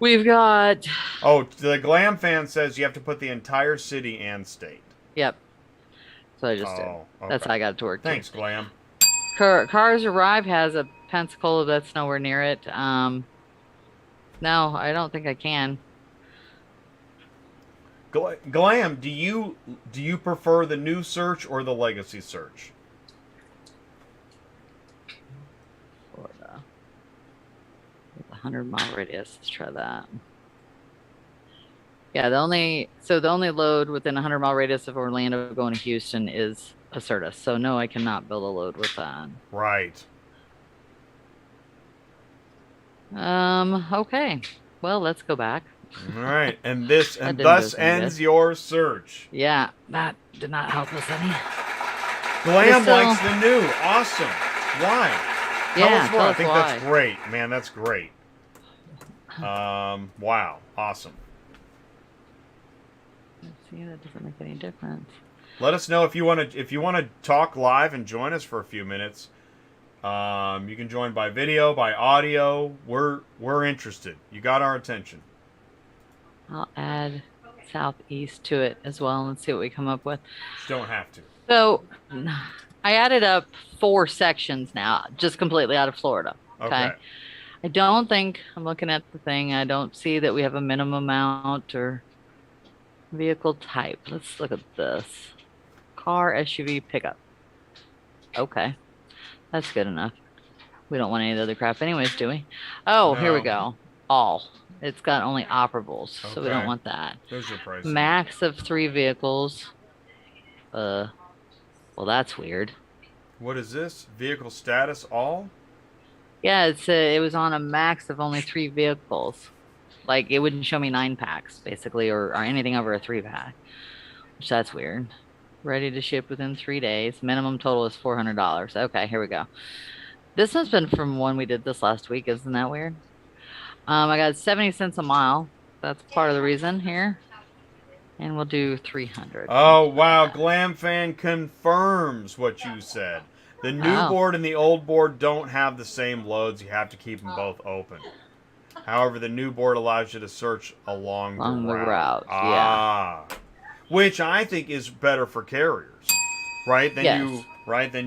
We've got... Oh, the Glam fan says you have to put the entire city and state. Yep. So I just did. Okay. That's how I got it to work. Thanks, Glam. Cars Arrive has a Pensacola that's nowhere near it. No, I don't think I can. Glam, do you prefer the new search or the legacy search? Florida. 100-mile radius. Let's try that. Yeah, the only load within a 100-mile radius of Orlando going to Houston is Acertus. So no, I cannot build a load with that. Right. Okay. Well, let's go back. All right, and thus ends your search. Yeah, that did not help us any. Glam likes the new. Awesome. Why? Yeah, tell us more. I think that's great, man. That's great. Wow, awesome. See, that doesn't make any difference. Let us know if you want to talk live and join us for a few minutes. You can join by video, by audio. We're interested. You got our attention. I'll add southeast to it as well and see what we come up with. You don't have to. So I added up 4 sections now, just completely out of Florida. Okay. I don't think, I'm looking at the thing, I don't see that we have a minimum amount or vehicle type. Let's look at this. Car, SUV, pickup. Okay. That's good enough. We don't want any of the other crap anyways, do we? Oh, no. Here we go. All. It's got only operables, so we don't want that. There's your price. Max of 3 vehicles. Well, that's weird. What is this? Vehicle status all? Yeah, it was on a max of only 3 vehicles. Like, it wouldn't show me 9 packs, basically, or anything over a 3-pack. Which, that's weird. Ready to ship within 3 days. Minimum total is $400. Okay, here we go. This one's been from one we did this last week. Isn't that weird? I got 70 cents a mile. That's part of the reason here. And we'll do 300. Oh, wow. Glam Fan confirms what you said. The new Oh. board and the old board don't have the same loads. You have to keep them both open. However, the new board allows you to search along the route. Yeah. Which I think is better for carriers. Right? Then Yes.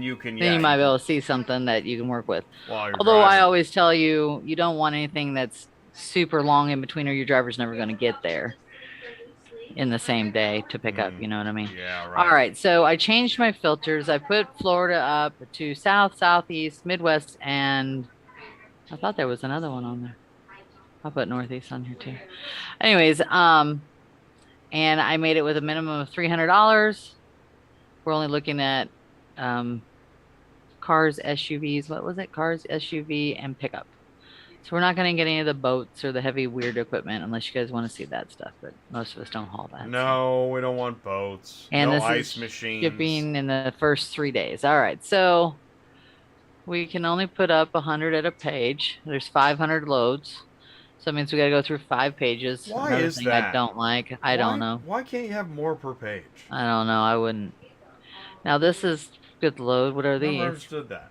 you can Then you might be able to see something that you can work with. Although driving. I always tell you, you don't want anything that's super long in between or your driver's never going to get there in the same day to pick up. You know what I mean? Yeah, right. All right. So I changed my filters. I put Florida up to south, southeast, Midwest, and I thought there was another one on there. I'll put northeast on here too. Anyways, and I made it with a minimum of $300. We're only looking at cars, SUVs. What was it? Cars, SUV, and pickup. So we're not going to get any of the boats or the heavy weird equipment unless you guys want to see that stuff. But most of us don't haul that. No, we don't want boats. And no this ice is machines. shipping in the first 3 days. All right. So we can only put up 100 at a page. There's 500 loads. So it means we got to go through 5 pages. Why Another is thing that? I don't like. I don't know. Why can't you have more per page? I don't know. I wouldn't. Now this is good load. What are Never these? understood that.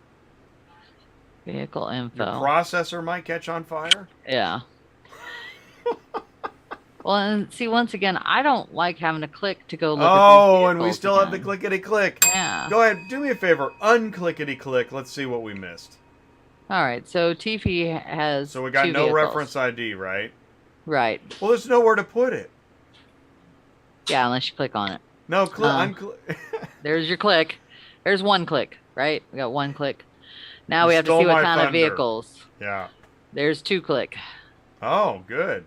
Vehicle Your info. processor might catch on fire? Yeah. Well, and see, once again, I don't like having to click to go look at these and we vehicles still have the again. clickety-click. Yeah. Go ahead, do me a favor, unclickety-click. Let's see what we missed. All right. So TP has So we got 2 no vehicles. reference ID, right? Right. Well, there's nowhere to put it. Yeah, unless you click on it. No, There's your click. There's 1 click, right? We got 1 click. Now You we have to stole see what my kind of thunder. vehicles. Yeah. There's 2 click. Oh, good.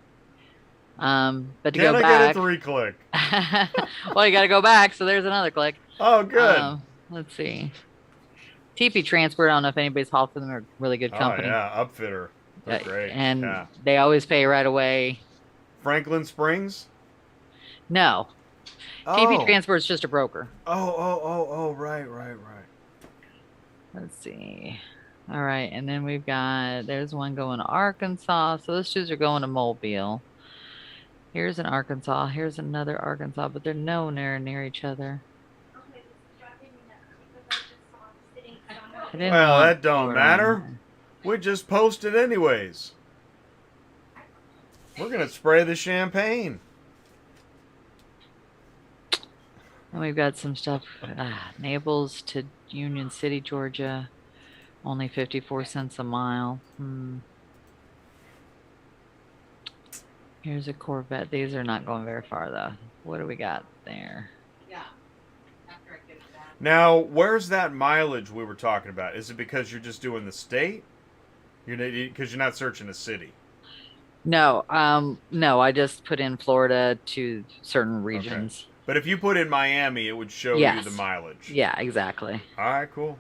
But to Can go I back. get a 3-click? Well, you got to go back. So there's another click. Oh, good. Let's see. TP Transport. I don't know if anybody's hauled for them. They're a really good company. Oh, yeah, Upfitter. They're great. And yeah. they always pay right away. Franklin Springs? No. TP Transport's just a broker. Right. Let's see. All right, and then we've got, there's one going to Arkansas. So those 2 are going to Mobile. Here's an Arkansas. Here's another Arkansas, but they're nowhere near each other. Well, that don't matter. We just posted anyways. We're going to spray the champagne. And we've got some stuff. Naples to Union City, Georgia. Only 54 cents a mile. Here's a Corvette. These are not going very far, though. What do we got there? Now, where's that mileage we were talking about? Is it because you're just doing the state? Because you're not searching a city? No, no. I just put in Florida to certain regions. Okay. But if you put in Miami, it would show you the mileage. Yeah, exactly. All right, cool.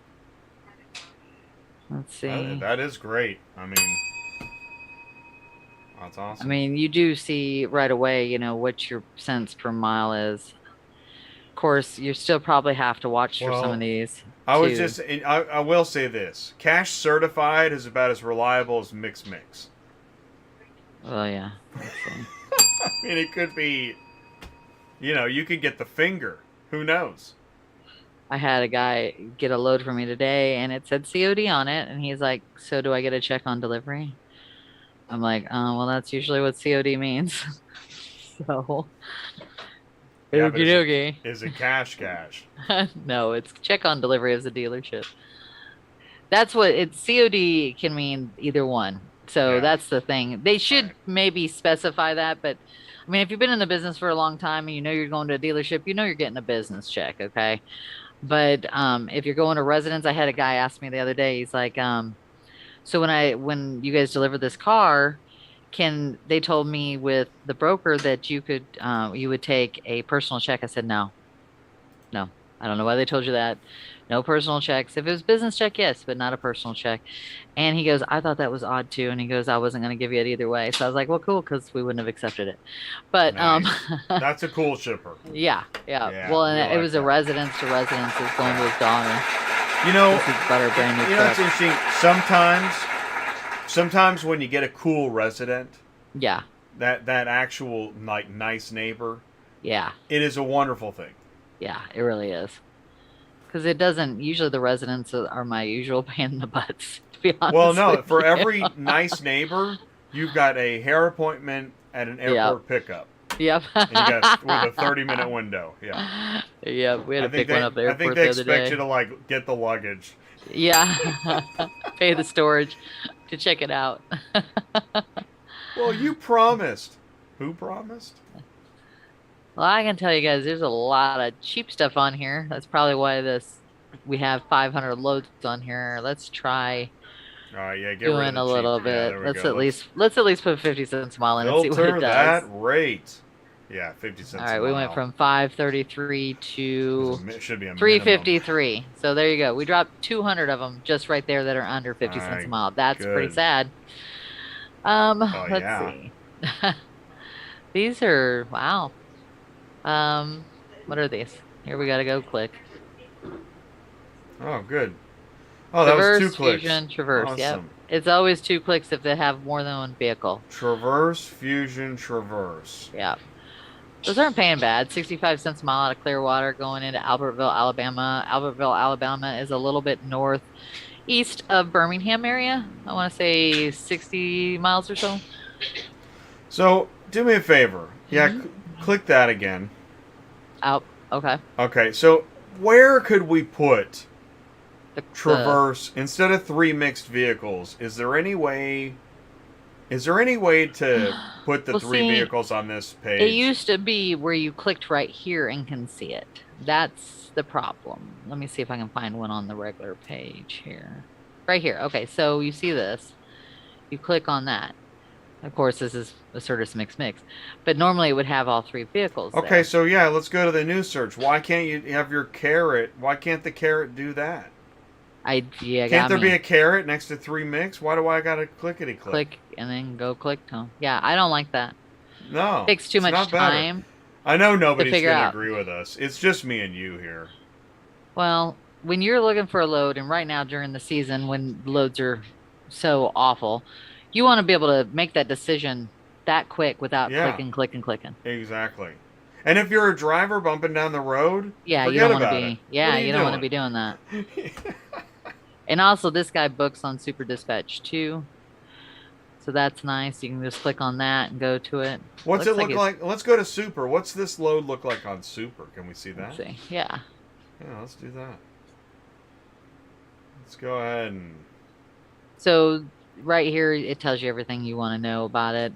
Let's see. That is great. I mean, that's awesome. I mean, you do see right away, you know, what your cents per mile is. Of course, you still probably have to watch for some of these. I will say this. Cash certified is about as reliable as mix. Oh, yeah. Let's see. I mean, it could be, you could get the finger. Who knows? I had a guy get a load for me today, and it said COD on it, and he's like, so do I get a check on delivery? I'm like, well, that's usually what COD means. So, Yeah, okie dokie. Is it cash? No, it's check on delivery as a dealership. That's what it's. COD can mean either one. So that's the thing. They should maybe specify that, but I mean, if you've been in the business for a long time and you know you're going to a dealership, you know you're getting a business check, okay? But if you're going to residence, I had a guy ask me the other day. He's like, so when you guys deliver this car, they told me with the broker that you would take a personal check. I said no. I don't know why they told you that. No personal checks. If it was business check, yes, but not a personal check. And he goes, I thought that was odd too. And he goes, I wasn't going to give you it either way. So I was like, well, cool, because we wouldn't have accepted it. But nice. That's a cool shipper. Yeah. Well, and it was a residence to residence. It's going to his daughter. This is butter brand new it's interesting. Sometimes sometimes when you get a cool resident, Yeah. that actual like nice neighbor, Yeah. it is a wonderful thing. Yeah. It really is. Because it doesn't, usually the residents are my usual pain in the butts, to be Well, honest no, with for you. every nice neighbor, you've got a hair appointment at an Yep. airport pickup, Yep. and you got with a 30-minute window. Yeah, Yep. We had to pick one up at the I think airport they the other expect you day. to like get the luggage. Yeah. Pay the storage to check it out. Well, you promised. Who promised? Well, I can tell you guys, there's a lot of cheap stuff on here. That's probably why we have 500 loads on here. Let's try All right, yeah, get rid of doing the a cheap. little Yeah, bit. there we Let's go. at least put 50 cents a mile in and see what it Filter does. that rate. Yeah, 50 cents All right, a we mile. went from 533 to Should be a minimum. 353. So there you go. We dropped 200 of them just right there that are under 50 cents a Alright, mile. That's pretty good. sad. Oh, Let's yeah. see. These are wow. What are these? Here we gotta go click. Oh, good. Oh, that was Traverse, 2 clicks. Fusion, Traverse. Yep. Awesome. It's always 2 clicks if they have more than one vehicle. Traverse, Fusion, Traverse. Yeah. Those aren't paying bad. 65 cents a mile out of Clearwater going into Albertville, Alabama. Albertville, Alabama is a little bit northeast of Birmingham area. I want to say 60 miles or so. So, do me a favor. Yeah, Mhm. click that again. Out. Okay. Okay, so where could we put The Traverse instead of 3 mixed vehicles? Is there any way to put the Well, 3 see, vehicles on this page? it used to be where you clicked right here and can see it. That's the problem. Let me see if I can find one on the regular page here. Right here. Okay, so you see this. You click on that. Of course, this is a Certus mix. But normally it would have all 3 vehicles Okay, there. so yeah, let's go to the new search. Why can't you have your carrot? Why can't the carrot do that? Yeah, Can't got there me. be a carrot next to 3 mix? Why do I gotta clickety-click? Click and then go click. Oh, yeah, I don't like that. No. Takes too it's much not better. time. I know nobody's figure going to out. agree with us. It's just me and you here. Well, when you're looking for a load, and right now during the season when loads are so awful, you want to be able to make that decision that quick without Yeah. clicking. Exactly. And if you're a driver bumping down the road, Yeah, you forget don't want to about be. it. Yeah, What are you don't want to be doing that. And also, this guy books on Super Dispatch too, so that's nice. You can just click on that and go to it. What's Looks it look it's- like? Let's go to Super. What's this load look like on Super? Can we see that? Let's see. Yeah. Yeah, let's do that. Let's go ahead and... So right here, it tells you everything you want to know about it.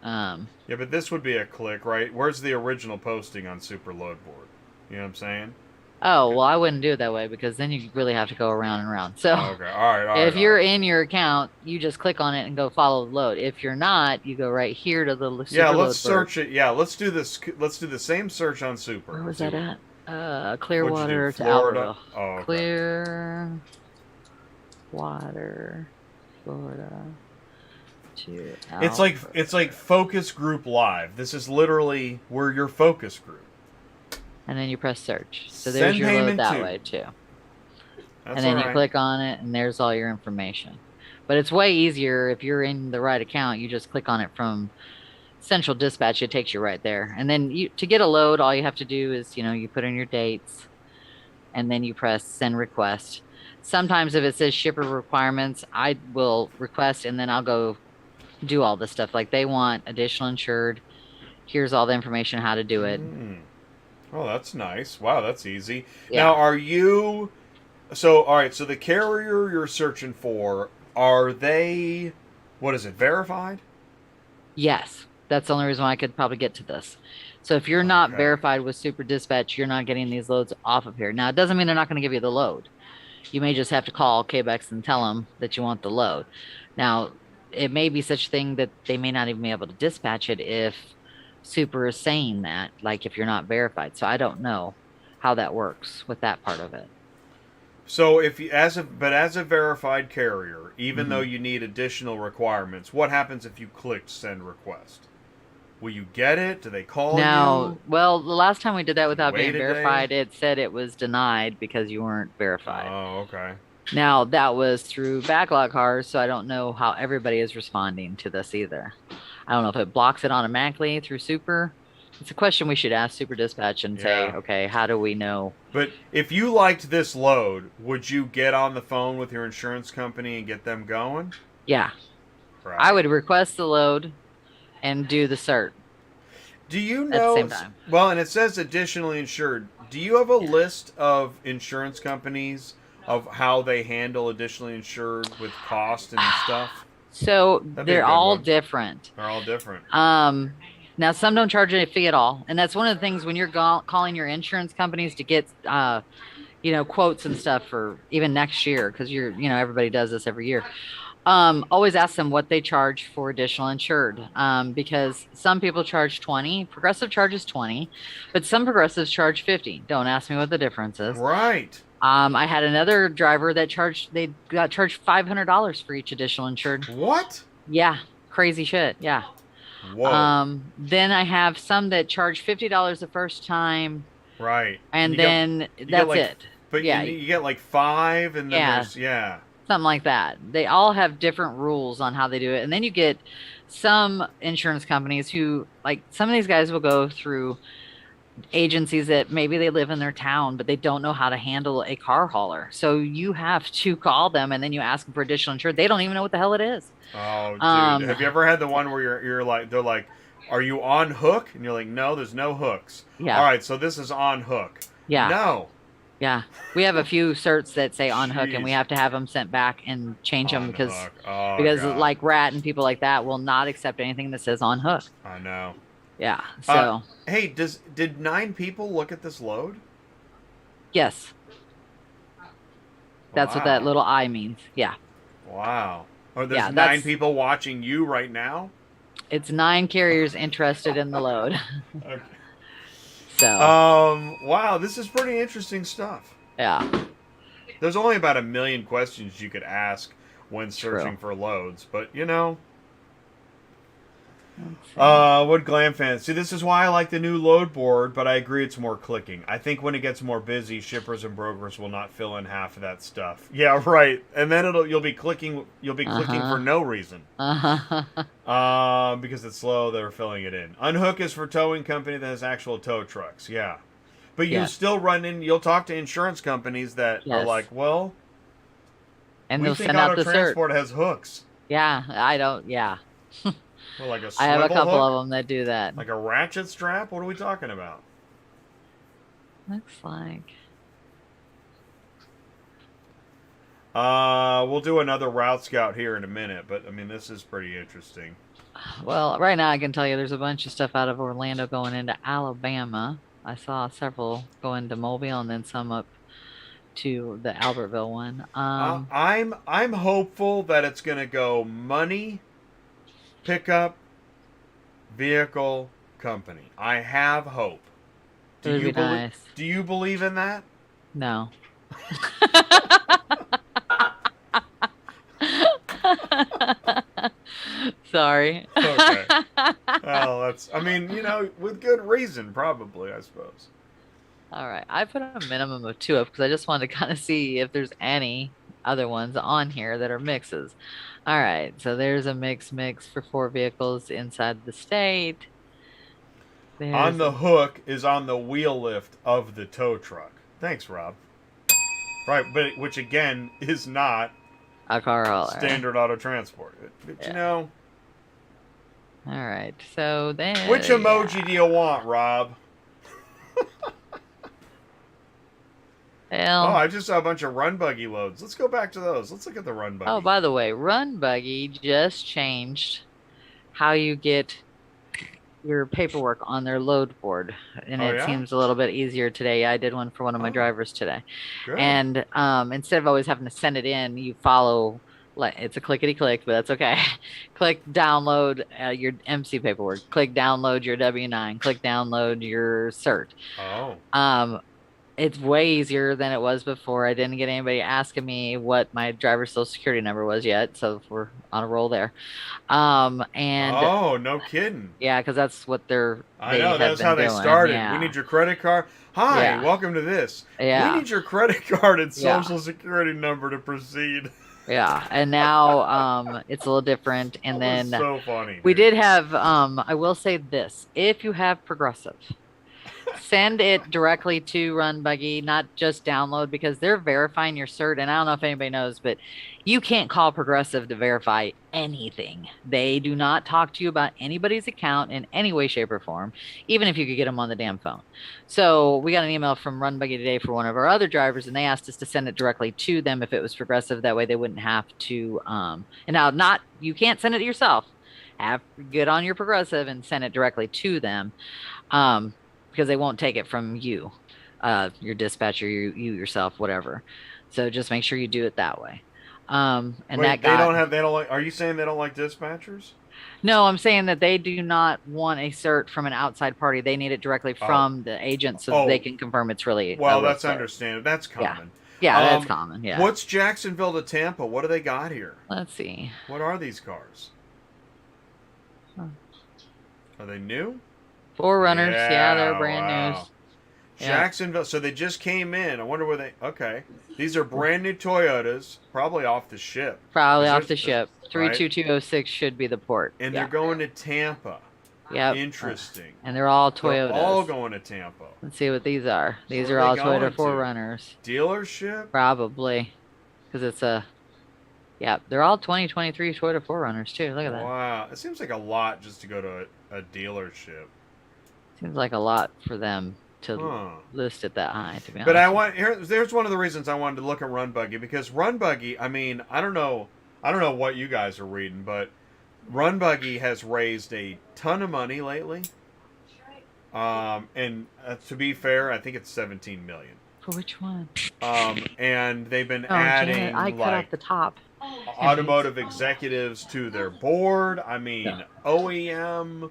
Yeah, but this would be a click, right? Where's the original posting on Super Load Board? You know what I'm saying? Oh, well, I wouldn't do it that way because then you really have to go around and around. So Okay, all right. if you're in your account, you just click on it and go follow the load. If you're not, you go right here to the Super Yeah, Load let's search Board. it. Yeah, let's do this. Let's do the same search on Super. Where was Let's that see at? what'd Clearwater you do? to Florida? Albertville. Oh, okay. Clearwater, Florida to It's like focus group live. This is literally we're your focus group. and then you press search. So there's Send your load payment that to. way too. That's And then all you right. click on it and there's all your information. But it's way easier if you're in the right account. You just click on it from Central Dispatch. It takes you right there. And then to get a load, all you have to do is, you put in your dates and then you press send request. Sometimes if it says shipper requirements, I will request and then I'll go do all this stuff. Like they want additional insured. Here's all the information how to do it. Oh, that's nice. Wow, that's easy. Yeah. Now, are you... So, all right, so the carrier you're searching for, are they... What is it, verified? Yes. That's the only reason why I could probably get to this. So if you're not Okay. verified with Super Dispatch, you're not getting these loads off of here. Now, it doesn't mean they're not going to give you the load. You may just have to call KBEX and tell them that you want the load. Now, it may be such a thing that they may not even be able to dispatch it if Super is saying that, like if you're not verified. So I don't know how that works with that part of it. So, if you, as a verified carrier, even though you need additional requirements, what happens if you clicked send request? Will you get it? Do they call you? Well, the last time we did that without being Wait a day? verified, it said it was denied because you weren't verified. Oh, okay. Now that was through backlog cars, so I don't know how everybody is responding to this either. I don't know if it blocks it automatically through Super. It's a question we should ask Super Dispatch and say, Yeah. okay, how do we know? But if you liked this load, would you get on the phone with your insurance company and get them going? Yeah, Right. I would request the load and do the cert Do you at the know? same time. Well, and it says additionally insured. Do you have a list of insurance companies of how they handle additionally insured with cost and stuff? So That'd be a they're good all one. different. They're all different. Now some don't charge a fee at all, and that's one of the things when you're calling your insurance companies to get quotes and stuff for even next year, because everybody does this every year. Always ask them what they charge for additional insured, because some people charge 20. Progressive charges 20, but some progressives charge 50. Don't ask me what the difference is. Right. I had another driver that they got charged $500 for each additional insured. What? Yeah, crazy shit. Yeah. Whoa. Then I have some that charge $50 the first time, Right. and You then get that's it. But Yeah, you get like 5, and then yeah, there's something like that. They all have different rules on how they do it, and then you get some insurance companies who, like, some of these guys will go through agencies that maybe they live in their town, but they don't know how to handle a car hauler. So you have to call them, and then you ask them for additional insurance. They don't even know what the hell it is. Oh, dude. Um, Have you ever had the one where you're like, they're like, "Are you on hook?" And you're like, "No, there's no hooks." yeah, All right, so this is on hook. yeah, No. yeah. We have a few certs that say on hook, and we Jeez. have to have them sent back and change them On because hook. Oh, because God. like Rat and people like that will not accept anything that says on hook. I know. Yeah. So Hey, did 9 people look at this load? yes, that's what that Wow. little I means. Yeah. Wow. Or there's Yeah, 9 that's people watching you right now? it's 9 carriers interested in the load. Okay. So Wow, this is pretty interesting stuff. yeah, There's only about 1,000,000 questions you could ask when true. searching for loads, but Let's see. What glam fans? See, this is why I like the new load board, but I agree it's more clicking. I think when it gets more busy, shippers and brokers will not fill in half of that stuff. Yeah, right. And then you'll be clicking for no reason. Because it's slow, they're filling it in. Unhook is for towing company that has actual tow trucks. Yeah. But you Yes. still you'll talk to insurance companies that are Yes. like, well, And we they'll think send out auto the cert. transport has hooks. Yeah, I don't. Yeah, Well, like a I have a swivel couple hook? of them that do that. Like a ratchet strap? What are we talking about? Looks like. We'll do another route scout here in a minute, but I mean, this is pretty interesting. Well, right now I can tell you there's a bunch of stuff out of Orlando going into Alabama. I saw several going to Mobile and then some up to the Albertville one. I'm hopeful that it's gonna go money, pickup, vehicle, company. I have hope. It would be nice. Do you believe in that? No. Sorry. Okay. Well, I mean, with good reason, probably, I suppose. All right. I put a minimum of 2 up because I just wanted to kind of see if there's any other ones on here that are mixes. All right. So there's a mix for 4 vehicles inside the state. On the hook is on the wheel lift of the tow truck. Thanks, Rob. Right, but which again is not a car hauler. Standard auto transport. But All right. So then. Which emoji do you want, Rob? Well, I just saw a bunch of Runbuggy loads. Let's go back to those. Let's look at the Runbuggy. oh, by the way, Runbuggy just changed how you get your paperwork on their load board, and it seems a little bit easier today. I did one for one of my drivers today. Good. And instead of always having to send it in, you follow. It's a clickety-click, but that's okay. Click download your MC paperwork. Click download your W-9. Click download your cert. Oh. It's way easier than it was before. I didn't get anybody asking me what my driver's social security number was yet, so we're on a roll there. And Oh, no kidding. yeah, because that's what I they know, have that's been how they doing. started. We Yeah, need your credit card. Hi, yeah, welcome to this. We yeah, need your credit card and yeah, social security number to proceed. yeah. And now it's a little different. And That was then so funny, we dude. did have I will say this, if you have Progressive, send it directly to Runbuggy, not just download because they're verifying your cert. And I don't know if anybody knows, but you can't call Progressive to verify anything. They do not talk to you about anybody's account in any way, shape, or form, even if you could get them on the damn phone. So we got an email from Runbuggy today for one of our other drivers, and they asked us to send it directly to them if it was Progressive. That way they wouldn't have to. And now, not you can't send it to yourself. Have get on your Progressive and send it directly to them. Because they won't take it from you, your dispatcher, you yourself, whatever. So just make sure you do it that way. And Wait, that got they don't like, are you saying they don't like dispatchers? no, I'm saying that they do not want a cert from an outside party. They need it directly Oh. from the agent so that they Oh. can confirm it's really Well, a real that's cert. understandable. That's Yeah. common. Yeah, that's common. Yeah. What's Jacksonville to Tampa? What do they got here? Let's see. What are these cars? Huh. Are they new? Forerunners. Yeah, they're brand wow. new. Yeah. Jacksonville. So they just came in. I wonder where they. Okay, these are brand new Toyotas, probably off the ship. Probably Is off there- the ship. right? 32206 should be the port. And Yeah. they're going to Tampa. Yep. Interesting. And they're all They're Toyotas. all going to Tampa. Let's see what these are. These Where are are all they going Toyota to? 4Runners. Dealership. Probably. Because it's a. Yeah, they're all 2023 Toyota 4Runners, too. Look at that. Wow, it seems like a lot just to go to a dealership. Seems like a lot for them to Huh. list it that high, to be honest. But I want there's one of the reasons I wanted to look at Runbuggy, because Runbuggy, I mean, I don't know what you guys are reading, but Runbuggy has raised a ton of money lately. And to be fair, I think it's 17 million. For which one? And they've been Oh, adding Janet, I cut off like the top. automotive executives to their board. I mean, Yeah. OEM,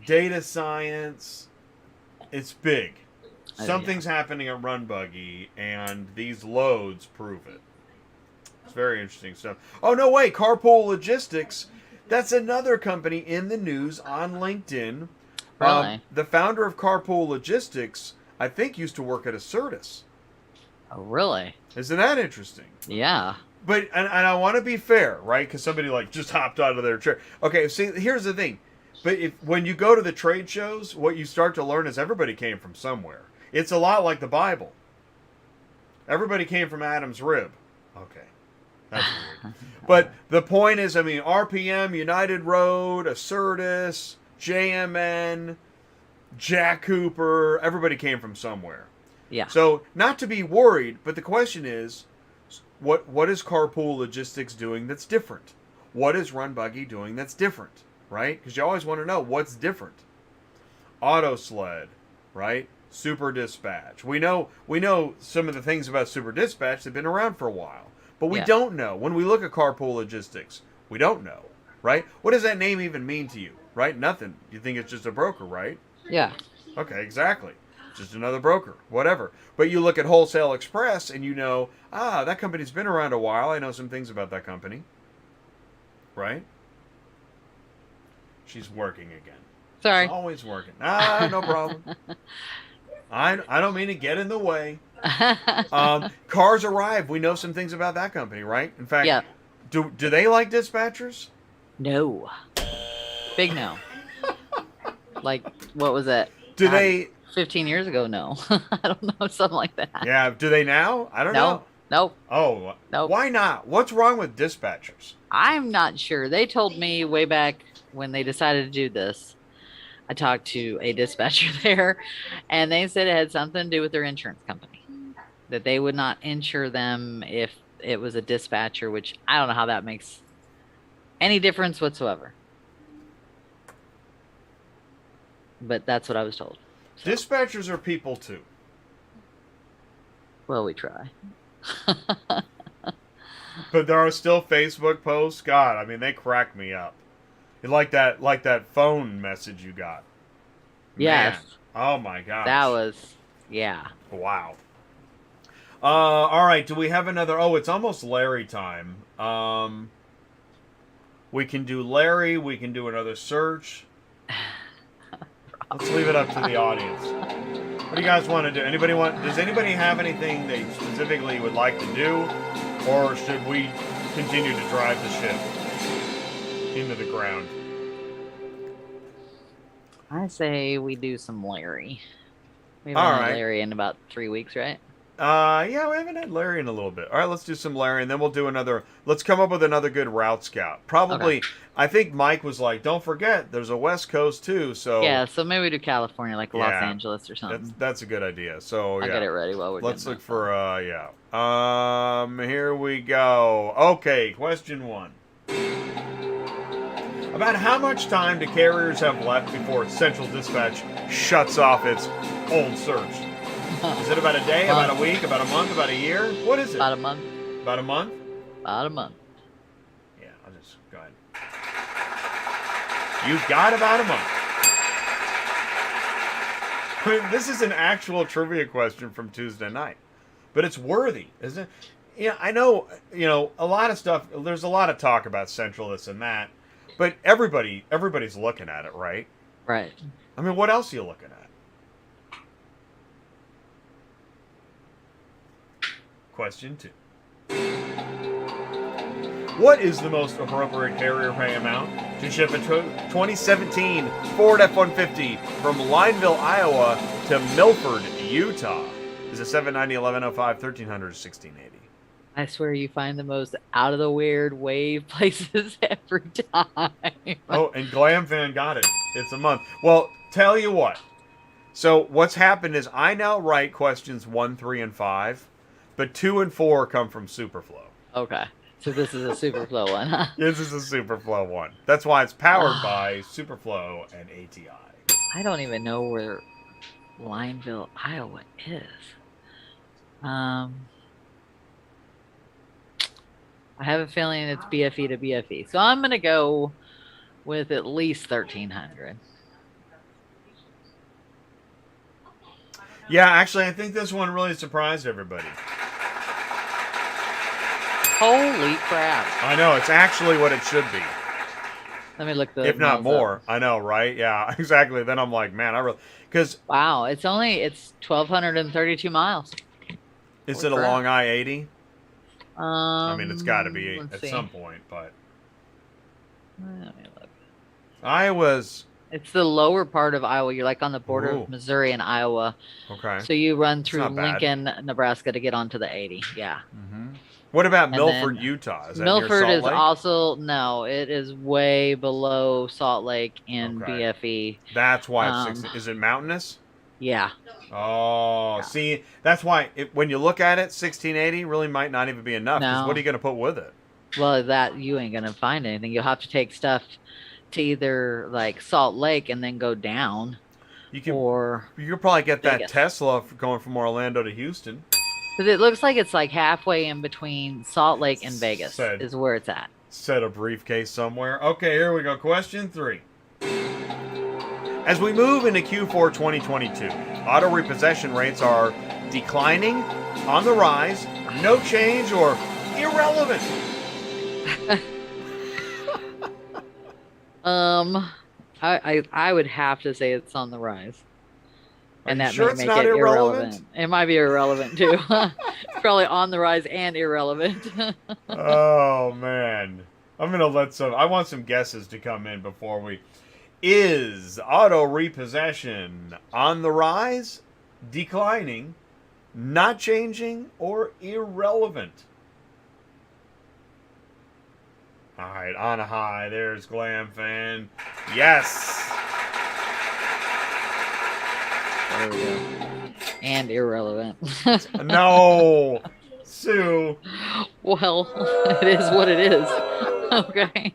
data science. It's big. Oh, Something's happening at Runbuggy, and these loads prove it. It's very interesting stuff. Oh, no way. Carpool Logistics. That's another company in the news on LinkedIn. Really? The founder of Carpool Logistics, I think, used to work at Acertus. Oh, really? Isn't that interesting? Yeah. But and I want to be fair, right? Because somebody like just hopped out of their chair. Okay, see, here's the thing. But when you go to the trade shows, what you start to learn is everybody came from somewhere. It's a lot like the Bible. Everybody came from Adam's rib. Okay, that's weird. But the point is, I mean, RPM, United Road, Acertus, JMN, Jack Cooper. Everybody came from somewhere. Yeah. So not to be worried, but the question is, what is Carpool Logistics doing that's different? What is Runbuggy doing that's different? Right? Because you always want to know what's different. Auto Sled, right? Super Dispatch. We know some of the things about Super Dispatch. They've been around for a while, but we Yeah. don't know. When we look at Carpool Logistics, we don't know, right? What does that name even mean to you, right? Nothing. You think it's just a broker, right? Yeah. Okay, exactly. Just another broker, whatever. But you look at Wholesale Express and you know, that company's been around a while. I know some things about that company, right? She's working again. Sorry. She's always working. No problem. I don't mean to get in the way. Cars Arrive. We know some things about that company, right? In fact, Yeah. do they like dispatchers? No. Big no. Like, what was that? Do they? 15 years ago, no. I don't know, something like that. Yeah. Do they now? I don't know. Nope. Oh, Nope. why not? What's wrong with dispatchers? I'm not sure. They told me way back when they decided to do this. I talked to a dispatcher there, and they said it had something to do with their insurance company. That they would not insure them if it was a dispatcher, which I don't know how that makes any difference whatsoever. But that's what I was told. So, Dispatchers are people too. well, we try. But there are still Facebook posts. God, I mean, they crack me up. Like that phone message you got. Yes. Man. Oh my gosh. That was Yeah. Wow. All right. Do we have another? Oh, it's almost Larry time. We can do Larry. We can do another search. Let's leave it up to the audience. What do you guys want to do? Does anybody have anything they specifically would like to do? Or should we continue to drive the ship into the ground? I say we do some Larry. We All haven't had right. Larry in about 3 weeks, right? Yeah, we haven't had Larry in a little bit. All right, let's do some Larry, and then we'll do another. Let's come up with another good route scout. Probably, Okay. I think Mike was like, "Don't forget, there's a West Coast too." So Yeah, so maybe we do California, like Los Yeah, Angeles or something. that's a good idea. So I'll yeah, get it ready while we're let's doing look that. for Here we go. Okay, question 1. About how much time do carriers have left before Central Dispatch shuts off its old search? Is it about a day, about a week, about a month, about a year? What is it? About a month. About a month? About a month. Yeah, I'll just go ahead. You've got about a month. I mean, this is an actual trivia question from Tuesday night, but it's worthy, isn't it? Yeah, I know. A lot of stuff. There's a lot of talk about Central this and that, but everybody's looking at it, right? Right. I mean, what else are you looking at? Question 2. What is the most appropriate carrier pay amount to ship a 2017 Ford F-150 from Lineville, Iowa to Milford, Utah? Is it 790, 1105, 1300, 1680? I swear you find the most out of the weird wave places every time. Oh, and Glam Fan got it. It's a month. Well, tell you what. So what's happened is I now write questions 1, 3, and 5, but 2 and 4 come from Superflow. Okay. So this is a Superflow one, huh? This is a Superflow one. That's why it's powered by Superflow and ATI. I don't even know where Lineville, Iowa is. I have a feeling it's BFE to BFE. So I'm going to go with at least 1300. Yeah, actually, I think this one really surprised everybody. Holy crap. I know, it's actually what it should be. Let me look the If not miles more. up. I know, right? Yeah, exactly. Then I'm like, man, I really... Because... Wow, it's 1,232 miles. Is Holy it crap. along I-80? I mean, it's got to be let's at see. some point, but... Let me look. Iowa's... It's the lower part of Iowa. You're like on the border Ooh. of Missouri and Iowa. Okay. So you run through not bad. Lincoln, Nebraska to get onto the 80. Yeah. What about And Milford, then Utah? Is that near Milford Salt is Lake? also, no, it is way below Salt Lake in Okay. BFE. That's why it's 60. Is it mountainous? Yeah. Oh, see, that's why when you look at it, 1680 really might not even be enough. 'Cause No. what are you going to put with it? Well, that you ain't going to find anything. You'll have to take stuff to either like Salt Lake and then go down, You can or you could probably get that Vegas. Tesla going from Orlando to Houston. because it looks like it's like halfway in between Salt Lake and Vegas Said- is where it's at. Set a briefcase somewhere. Okay, here we go. Question 3. As we move into Q4 2022, auto repossession rates are declining, on the rise, no change, or irrelevant. I would have to say it's on the rise. And Are you that sure may it's make not it irrelevant? It might be irrelevant too. It's probably on the rise and irrelevant. Oh man, I want some guesses to come in before we. Is auto repossession on the rise, declining, not changing, or irrelevant? All right, on a high. There's Glam Fan. Yes. There we go. And irrelevant. No, Sue. Well, it is what it is. Okay.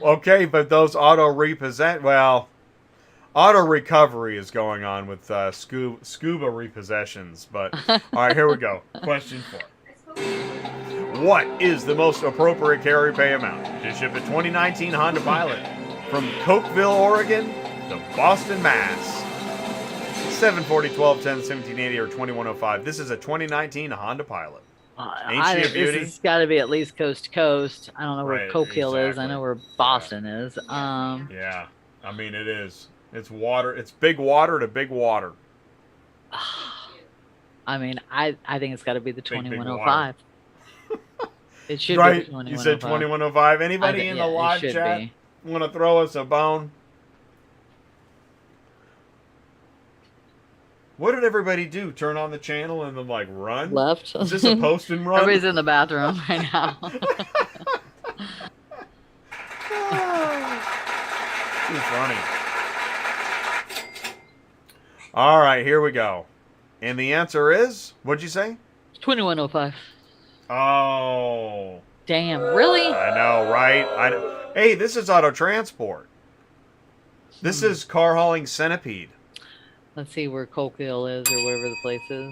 Okay, but those auto recovery is going on with scuba repossessions. But all right, here we go. Question 4. What is the most appropriate carrier pay amount to ship a 2019 Honda Pilot from Cokeville, Oregon to Boston, Mass? 740, 1210, 1780, or 2105. This is a 2019 Honda Pilot. Ain't she a beauty? This has got to be at least coast to coast. I don't know where Right, Coke Hill is. I exactly. know where Boston is. Yeah, I mean it is. It's water. It's big water to big water. I mean, I think it's got to be the Big 2105. It should Right? be the 2105. You said 2105. Anybody in the live chat want to throw us a bone? What did everybody do? Turn on the channel and then like run? Left. Is this a post and run? Everybody's in the bathroom right now. Too funny. All right, here we go. And the answer is, what'd you say? 2105. Oh. Damn, really? I know, right? Hey, this is Auto Transport. This is Car Hauling Centipede. Let's see where Coke Hill is or whatever the place is.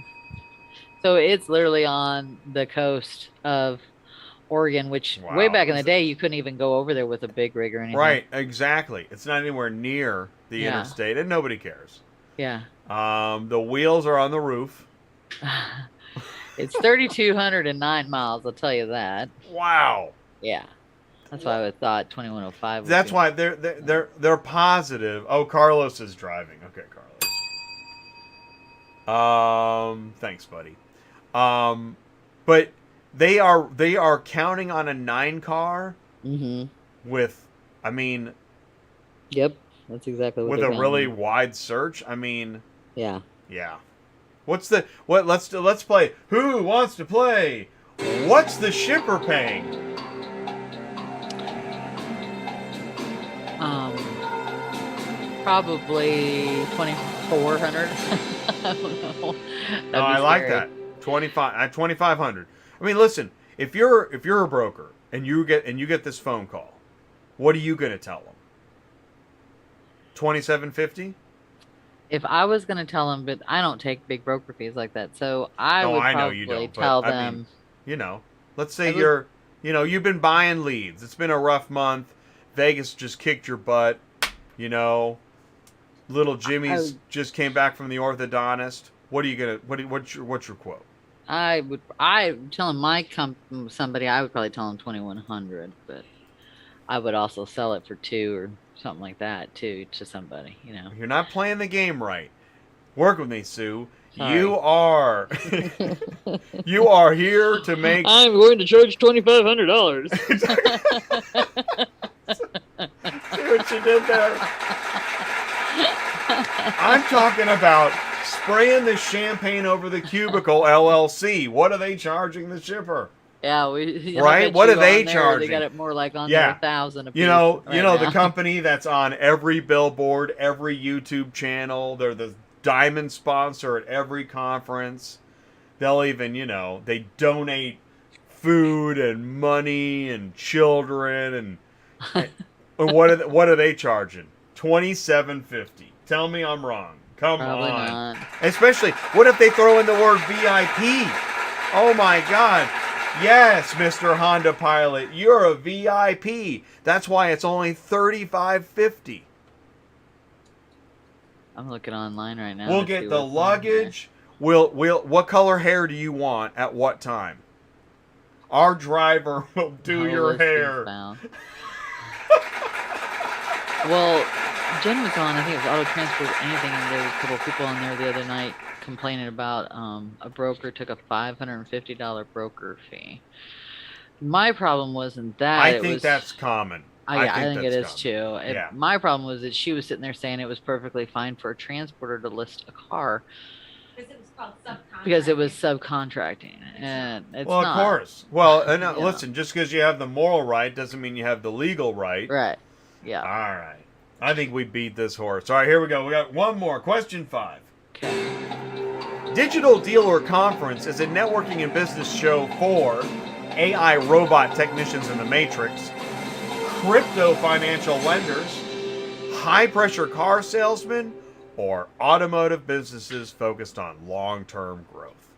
So it's literally on the coast of Oregon, which way back in the day, you couldn't even go over there with a big rig or anything. Right, exactly. It's not anywhere near the interstate, and nobody cares. Yeah. The wheels are on the roof. It's 3,209 miles, I'll tell you that. Wow. Yeah. That's why I would thought 2105 would That's be. why they're positive. Oh, Carlos is driving. Okay, Carlos. Thanks, buddy. But they are counting on a 9 car with, I mean, yep, that's exactly what with they're a really counting. wide search. I mean, yeah. Let's play. Who wants to play? What's the shipper paying? Probably 2,400. I don't know. No, I like that. 2,500. I mean, listen, if you're a broker and you get this phone call, what are you going to tell them? 2,750? If I was going to tell them, but I don't take big broker fees like that, so I would probably tell them. I mean, let's say you've been buying leads. It's been a rough month. Vegas just kicked your butt. Little Jimmy's just came back from the orthodontist. What are you gonna? What's your quote? Somebody, I would probably tell them 2,100, but I would also sell it for 2 or something like that too to somebody. You're not playing the game right. Work with me, Sue. Sorry. You are you are here to make. I'm going to charge $2,500. See what you did there? I'm talking about spraying the champagne over the cubicle LLC. What are they charging the shipper? Yeah, right. What are they charging? They got it more like on there 1,000 a piece. The company that's on every billboard, every YouTube channel. They're the diamond sponsor at every conference. They'll even, they donate food and money and children and what are they charging? $2,750. Tell me I'm wrong. Probably on. Not. Especially, what if they throw in the word VIP? Oh my God. Yes, Mr. Honda Pilot, you're a VIP. That's why it's only $3,550. I'm looking online right now. We'll get the luggage. What color hair do you want at what time? Our driver will do your hair. Well, Jen was on, I think it was Auto Transport Anything, and there was a couple of people on there the other night complaining about a broker took a $550 broker fee. My problem wasn't that. I think that's common. I think it is too. Yeah. My problem was that she was sitting there saying it was perfectly fine for a transporter to list a car. Because it was subcontracting, and it's not. Of course. Well, listen, just because you have the moral right doesn't mean you have the legal right. Right. Yeah. All right. I think we beat this horse. All right, here we go. We got one more. Question 5. Okay. Digital Dealer Conference is a networking and business show for AI robot technicians in the Matrix, crypto financial lenders, high-pressure car salesmen, or automotive businesses focused on long-term growth.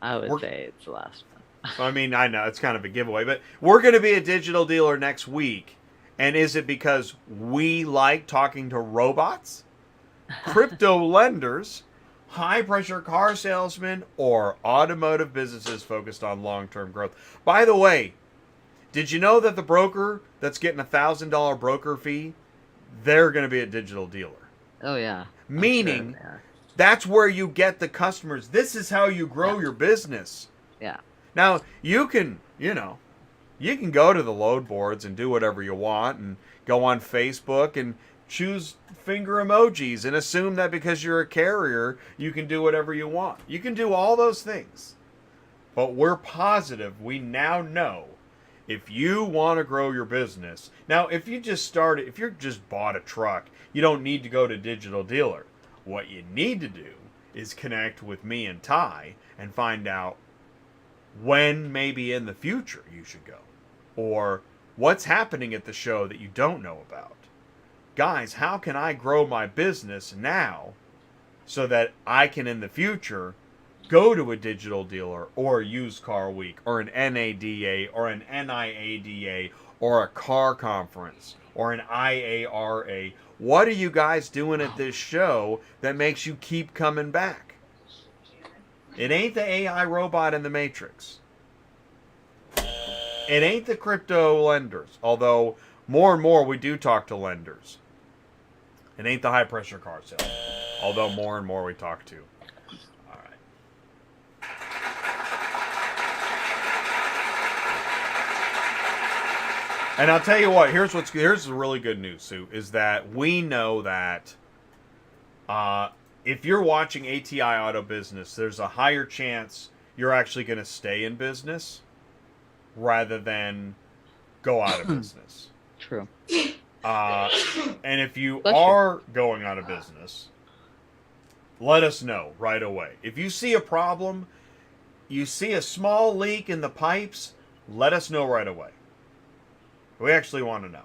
I would say it's the last one. I mean, I know it's kind of a giveaway, but we're going to be a digital dealer next week. And is it because we like talking to robots? crypto lenders, high-pressure car salesmen, or automotive businesses focused on long-term growth. By the way, did you know that the broker that's getting $1,000 broker fee, they're going to be a digital dealer? Oh yeah. Meaning, Sure they are. that's where you get the customers. This is how you grow your business. Yeah. Now, you can go to the load boards and do whatever you want and go on Facebook and choose finger emojis and assume that because you're a carrier, you can do whatever you want. You can do all those things. But we're positive we now know if you want to grow your business. Now, if you just bought a truck, you don't need to go to digital dealer. What you need to do is connect with me and Ty and find out when maybe in the future you should go, or what's happening at the show that you don't know about. Guys, how can I grow my business now so that I can in the future go to a digital dealer or a used car week or an NADA or an NIADA or a car conference or an IARA? What are you guys doing at this show that makes you keep coming back? It ain't the AI robot in the Matrix. It ain't the crypto lenders, although more and more we do talk to lenders. It ain't the high pressure car sales, although more and more we talk to. All right. And I'll tell you what, here's the really good news, Sue, is that we know that if you're watching ATI Auto Business, there's a higher chance you're actually going to stay in business rather than go out of business. True. And if you are going out of business, let us know right away. If you see a problem, you see a small leak in the pipes, let us know right away. We actually want to know.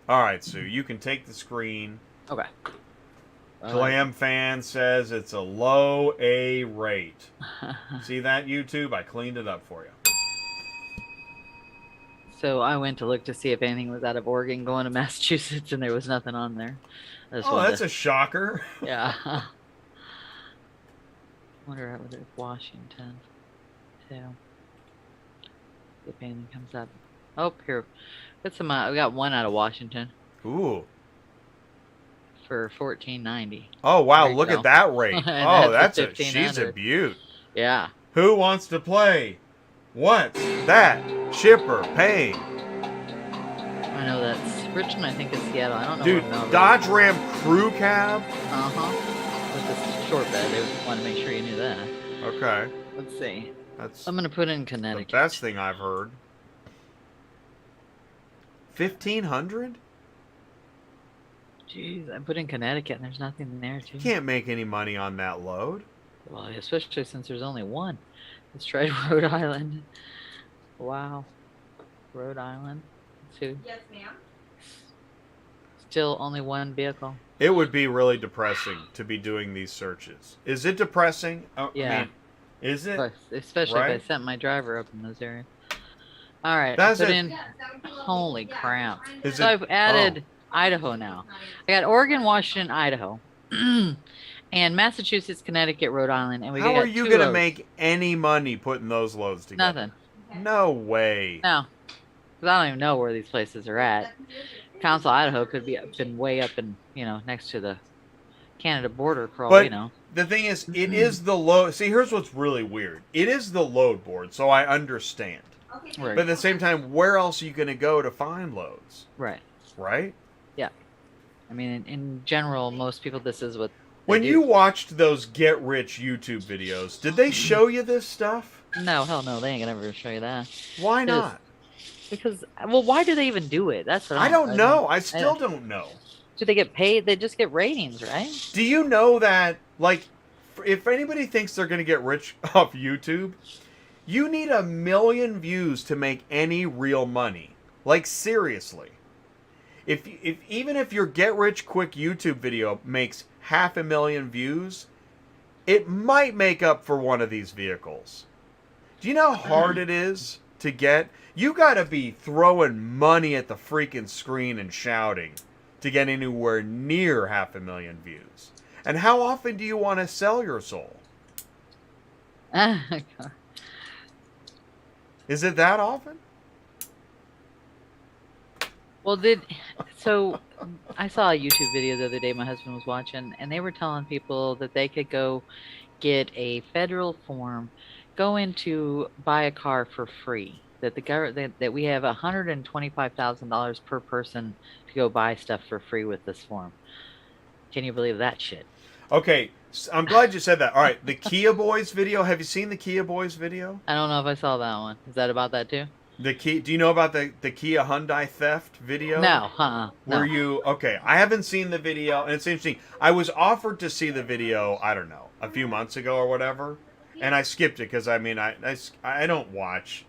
All right, Sue, you can take the screen. Okay. Glam Fan says it's a low A rate. See that, YouTube? I cleaned it up for you. So I went to look to see if anything was out of Oregon going to Massachusetts, and there was nothing on there. Oh, that's a shocker. Yeah. Wonder how it was Washington, too. See if anything comes up. Oh, here. That's some. We got one out of Washington Ooh. for $14.90. Oh wow! There Look you at go. that rate. Oh, That's that's she's a 1,500. beaut. Yeah. Who wants to play? What's that shipper paying? I know that's Richmond. I think is Seattle. I don't know. Dude, where Melbourne- Dodge Ram Crew Cab. With this short bed, they want to make sure you knew that. Okay, Let's see. that's I'm gonna put in the Connecticut. best thing I've heard. 1,500? Jeez, I put in Connecticut, and there's nothing there too. You can't make any money on that load. Well, especially since there's only one. Let's try Rhode Island. Wow. Rhode Island. Let's see. Yes, ma'am. Still only one vehicle. It would be really depressing to be doing these searches. Is it depressing? I Yeah. mean, is it? Especially Right? if I sent my driver up in those areas. All right. That's put it. in. Holy crap. Is So it- I've added Idaho now. I got Oregon, Washington, Idaho. And Massachusetts, Connecticut, Rhode Island. And we How got are you two going to loads. make any money putting those loads together? Nothing. No way. No. Because I don't even know where these places are at. Council, Idaho could be been way up in, next to the Canada border for all But we know. the thing is, it is the load. See, here's what's really weird. It is the load board, so I understand. Right. But at the same time, where else are you going to go to find loads? Right. Right? I mean, in general, most people, this is what they When do. you watched those Get Rich YouTube videos, did they show you this stuff? No, hell no, they ain't gonna ever show you that. Why Because- not? Because, well, why do they even do it? That's what I don't know. I still don't know. Do they get paid? They just get ratings, right? Do you know that, like, if anybody thinks they're going to get rich off YouTube, you need 1 million views to make any real money. Like, seriously. Even if your get rich quick YouTube video makes 500,000 views, it might make up for one of these vehicles. Do you know how hard it is to get? You got to be throwing money at the freaking screen and shouting to get anywhere near 500,000 views. And how often do you want to sell your soul? Is it that often? Well, so I saw a YouTube video the other day my husband was watching, and they were telling people that they could go get a federal form, go in to buy a car for free. That the government that we have $125,000 per person to go buy stuff for free with this form. Can you believe that shit? Okay, I'm glad you said that. All right, the Kia Boys video. Have you seen the Kia Boys video? I don't know if I saw that one. Is that about that too? Do you know about the Kia Hyundai theft video? No, no. Were you okay? I haven't seen the video, and it's interesting. I was offered to see the video, I don't know, a few months ago or whatever, and I skipped it because I don't watch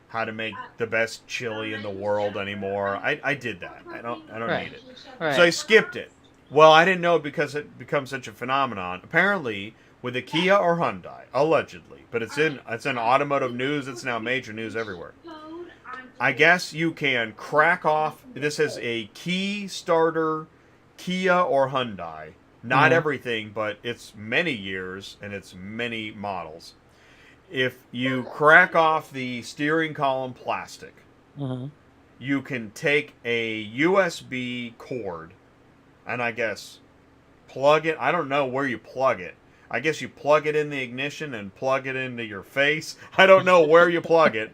how to make the best chili in the world anymore. I did that. I don't Right. need it. Right. So I skipped it. Well, I didn't know it because it becomes such a phenomenon. Apparently, with a Kia or Hyundai, allegedly, but it's in automotive news. It's now major news everywhere. I guess you can crack off. This is a key starter Kia or Hyundai. Not everything, but it's many years and it's many models. If you crack off the steering column plastic, you can take a USB cord and I guess plug it. I don't know where you plug it. I guess you plug it in the ignition and plug it into your face. I don't know where you plug it.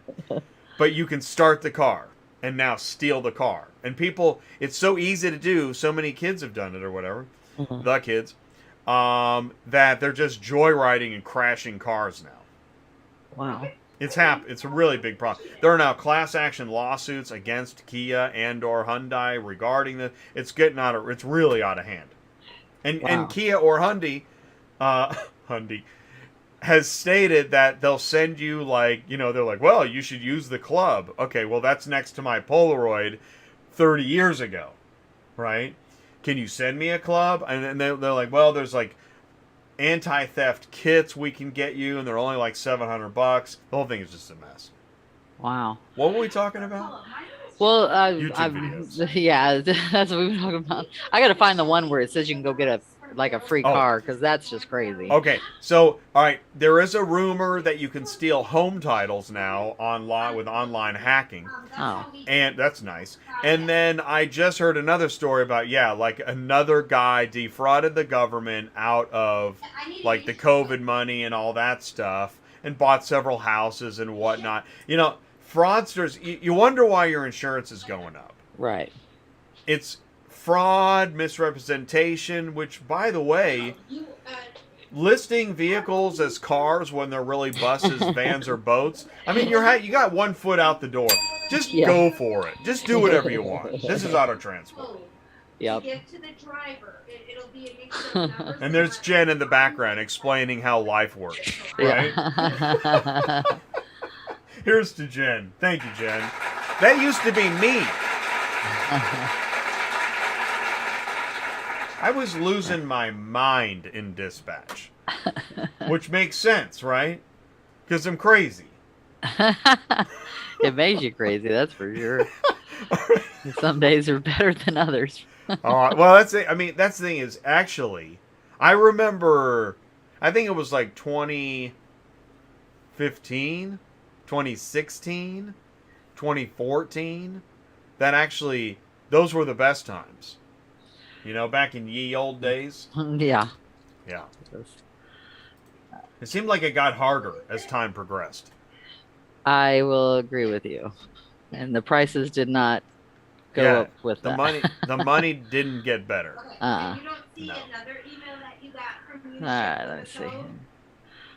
But you can start the car and now steal the car. And people, it's so easy to do. So many kids have done it or whatever. The kids. That they're just joyriding and crashing cars now. Wow. It's a really big problem. There are now class action lawsuits against Kia and or Hyundai regarding this. It's really out of hand. And Kia or Hyundai, Hyundai has stated that they'll send you they're like, well, you should use the club. Okay, well, that's next to my Polaroid 30 years ago, right? Can you send me a club? And then they're like, well, there's like anti-theft kits we can get you, and they're only like $700. The whole thing is just a mess. Wow. What were we talking about? Well, YouTube videos. Yeah, that's what we've been talking about. I got to find the one where it says you can go get a free car, because that's just crazy. Okay, so all right, there is a rumor that you can steal home titles now online with online hacking. Oh. And that's nice. And then I just heard another story about another guy defrauded the government out of like the COVID money and all that stuff and bought several houses and whatnot. Fraudsters, you wonder why your insurance is going up. Right. It's fraud, misrepresentation, which, by the way, listing vehicles as cars when they're really buses, vans, or boats. I mean, you got 1 foot out the door. Just go for it. Just do whatever you want. This is auto transport. Yep. Give to the driver. It'll be a mixture of numbers. And there's Jen in the background explaining how life works. Right? Yeah. Here's to Jen. Thank you, Jen. That used to be me. I was losing my mind in dispatch. Which makes sense, right? Because I'm crazy. It makes you crazy, that's for sure. Some days are better than others. Well, that's it. I mean, that's the thing is, actually, I remember, I think it was like 2015, 2016, 2014, that actually, those were the best times. Back in ye old days. Yeah. Yeah. It seemed like it got harder as time progressed. I will agree with you. And the prices did not go up with the that. The money didn't get better. Okay. And you don't see No. another email that you got from you? All right, let me see. I'm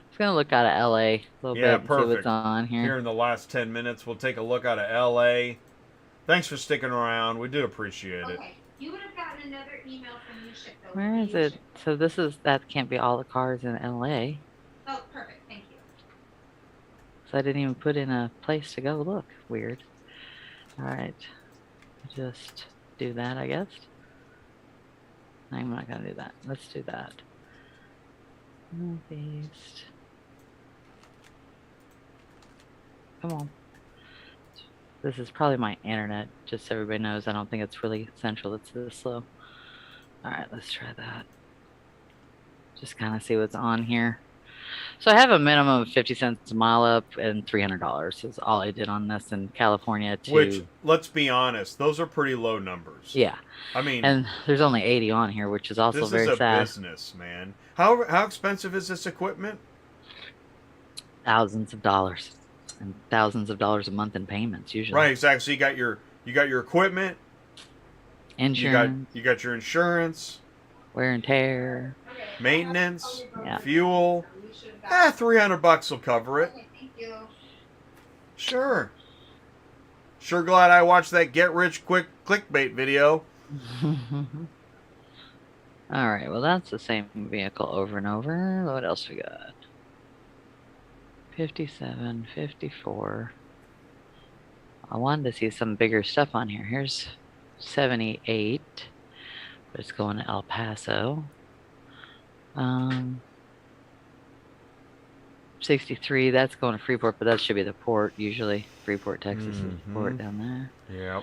just going to look out of LA a little bit and see what's on here. Here in the last 10 minutes, we'll take a look out of LA. Thanks for sticking around. We do appreciate it. Okay. You would have gotten another email from you shipped over. Where is it? So that can't be all the cars in LA. Oh, perfect. Thank you. So I didn't even put in a place to go look. Weird. All right. Just do that, I guess. I'm not going to do that. Let's do that. Paste. Come on. This is probably my internet, just so everybody knows. I don't think it's really essential. It's this slow. All right, let's try that. Just kind of see what's on here. So I have a minimum of 50 cents a mile up and $300 is all I did on this in California to. Which, let's be honest, those are pretty low numbers. Yeah. I mean, and there's only 80 on here, which is also this very is a sad. business, man. How expensive is this equipment? Thousands of dollars and thousands of dollars a month in payments usually. Right, exactly. So you got your equipment, Insurance, you got your insurance, wear and tear, maintenance, Yeah. fuel. $300 will cover it. Okay, thank you. Sure. Sure glad I watched that get rich quick clickbait video. All right, well, that's the same vehicle over and over. What else we got? 57, 54. I wanted to see some bigger stuff on here. Here's 78, but it's going to El Paso. 63, that's going to Freeport, but that should be the port usually. Freeport, Texas is the port down there. Yep.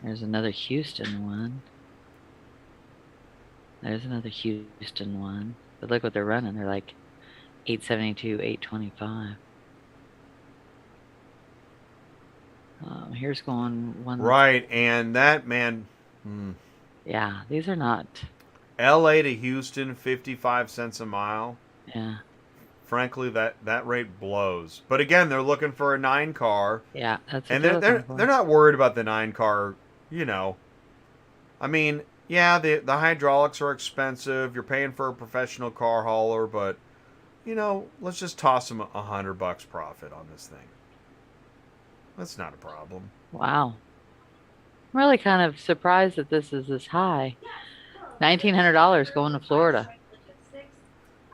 There's another Houston one. There's another Houston one. But look what they're running. They're like 872, 825. Here's going one. Right, and that, man, Yeah, these are not. LA to Houston, 55 cents a mile. Yeah. Frankly, that rate blows. But again, they're looking for a 9 car. Yeah, that's what And they're they're looking for. they're not worried about the 9 car, you know. I mean, yeah, the hydraulics are expensive. You're paying for a professional car hauler, but you know, let's just toss them $100 profit on this thing. That's not a problem. Wow. I'm really kind of surprised that this is this high. $1,900 going to Florida.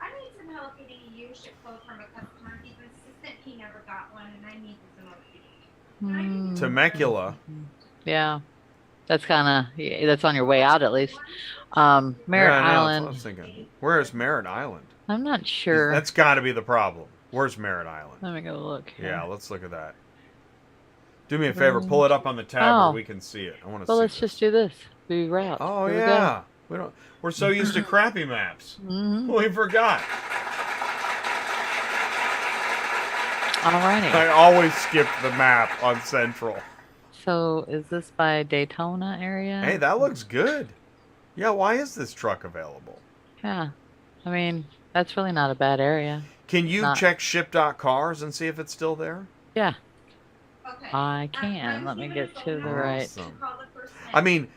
I need some help getting a used ship quote from a customer. He's insistent he never got one, and I need some more. Temecula. Yeah. That's kind of, that's on your way out at least. Merritt Yeah, I know, Island. that's what I was thinking. Where is Merritt Island? I'm not sure. That's got to be the problem. Where's Merritt Island? Let me go look. Here. Yeah, let's look at that. Do me a favor, pull it up on the tab where we can see it. I want to see. Well, let's this. just do this. Do route. Oh Here yeah, we're so used to crappy maps. We forgot. Alrighty. I always skip the map on Central. So is this by Daytona area? Hey, that looks good. Yeah, why is this truck available? Yeah. I mean, that's really not a bad area. Can you check ship.cars and see if it's still there? Yeah. Okay. I can. Let me get to the right. Awesome. I mean,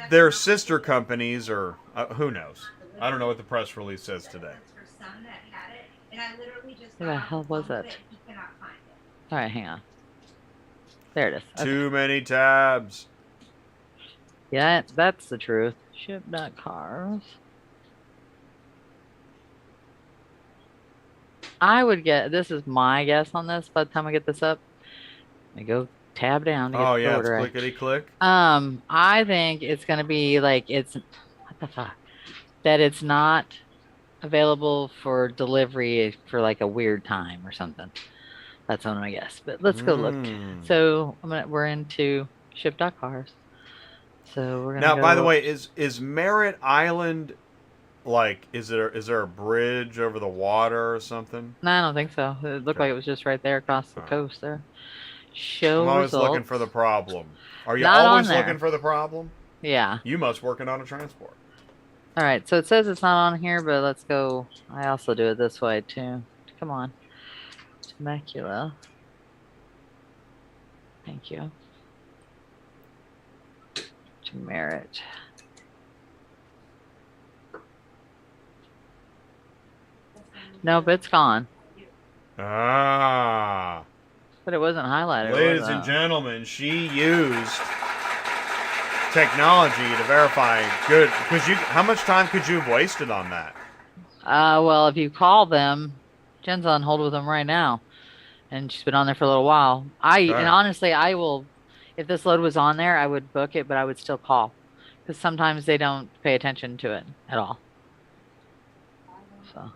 their sister companies or who knows? I don't know what the press release says today. Where the hell was it? All right, hang on. There it is. Okay. Too many tabs. Yeah, that's the truth. Ship.cars. I would get, this is my guess on this by the time I get this up. Let me go tab down to get Oh the yeah, it's order. clickety-click. I think it's gonna be like what the fuck? That it's not available for delivery for like a weird time or something. That's what I'm gonna guess. But let's go look. So we're into ship.cars. So we're gonna Now, go by the way, is Merritt Island like is there a bridge over the water or something? No, I don't think so. It looked like it was just right there across the coast there. Show I'm always results. looking for the problem. Are you Not always on there. looking for the problem? Yeah. You must working on a transport. All right. So it says it's not on here, but let's go. I also do it this way too. Come on. Temecula. Thank you. To Merritt. Nope, it's gone. Ah. But it wasn't highlighted. Ladies and gentlemen, she used technology to verify good. Because how much time could you have wasted on that? Well, if you call them, Jen's on hold with them right now, and she's been on there for a little while. And honestly, I will, if this load was on there, I would book it, but I would still call, because sometimes they don't pay attention to it at all. So.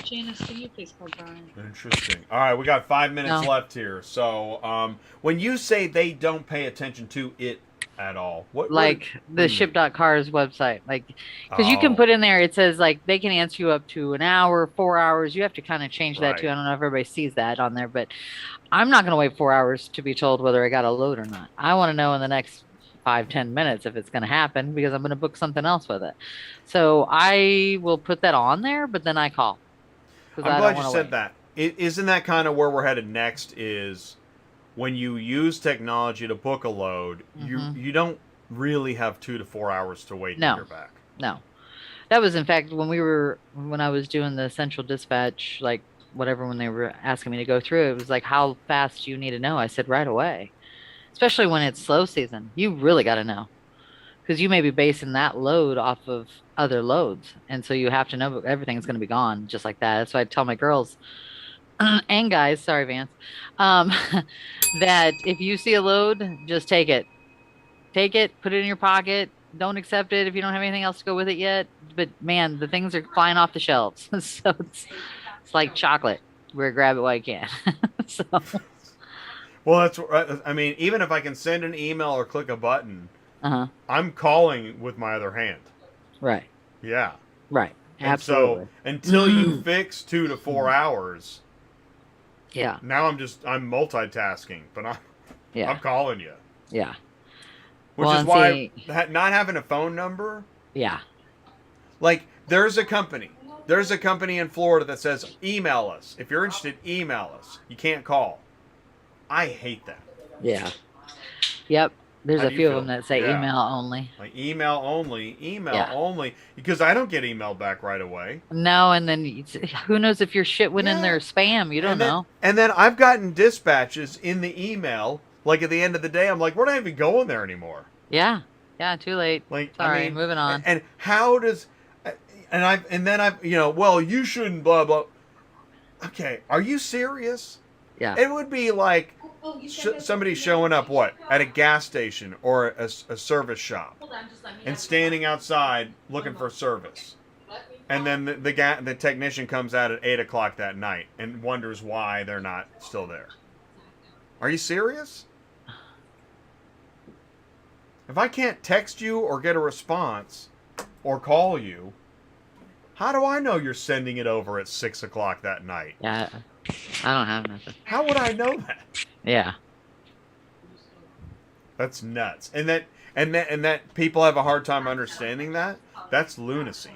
Janice, can you please call Brian? Interesting. All right, we got 5 minutes No. left here. So, when you say they don't pay attention to it at all, what Like what the do you mean? ship.cars website, like, because you can Oh, put in there, it says like they can answer you up to an hour, 4 hours. You have to kind of change that too. right. I don't know if everybody sees that on there, but I'm not going to wait 4 hours to be told whether I got a load or not. I want to know in the next 5, 10 minutes if it's going to happen because I'm going to book something else with it. So I will put that on there, but then I call because I'm I don't glad you want to said wait. that. Isn't that kind of where we're headed next? Is when you use technology to book a load, you don't really have 2 to 4 hours to wait to No, hear back. no. That was in fact when I was doing the central dispatch, like whatever, when they were asking me to go through, it was like, how fast do you need to know? I said right away, especially when it's slow season. You really got to know because you may be basing that load off of other loads. And so you have to know everything's going to be gone just like that. That's why I tell my girls and guys, sorry, Vance, um, that if you see a load, just take it. Take it, put it in your pocket. Don't accept it if you don't have anything else to go with it yet. But man, the things are flying off the shelves. So it's like chocolate. Where grab it while you can. So, Well, that's. I mean, even if I can send an email or click a button, uh-huh. I'm calling with my other hand. Right. Yeah. Right. And so Absolutely. until you fix 2 to 4 hours, Yeah. now I'm multitasking, but I'm Yeah. calling you. Yeah. Which Well, is and why see, not having a phone number, yeah. like there's a company in Florida that says email us. If you're interested, email us. You can't call. I hate that. Yeah. Yep. There's How a do you few of them feel? that say Yeah. email only. Like email Yeah. only, because I don't get email back right away. No, and then who knows if your shit went in Yeah. their spam? You don't know. And then I've gotten dispatches in the email. Like at the end of the day, I'm like, we're not even going there anymore. Yeah. Yeah. Too late. Like, Sorry. I mean, Moving on. and how does, and then I've, well, you shouldn't, blah blah. Okay, are you serious? Yeah. It would be like somebody showing up at a gas station or a service shop and standing outside looking for service, and then the technician comes out at 8 o'clock that night and wonders why they're not still there. Are you serious? If I can't text you or get a response or call you, how do I know you're sending it over at 6 o'clock that night? Yeah. I don't have nothing. How would I know that? Yeah. That's nuts. And that people have a hard time understanding that. That's lunacy.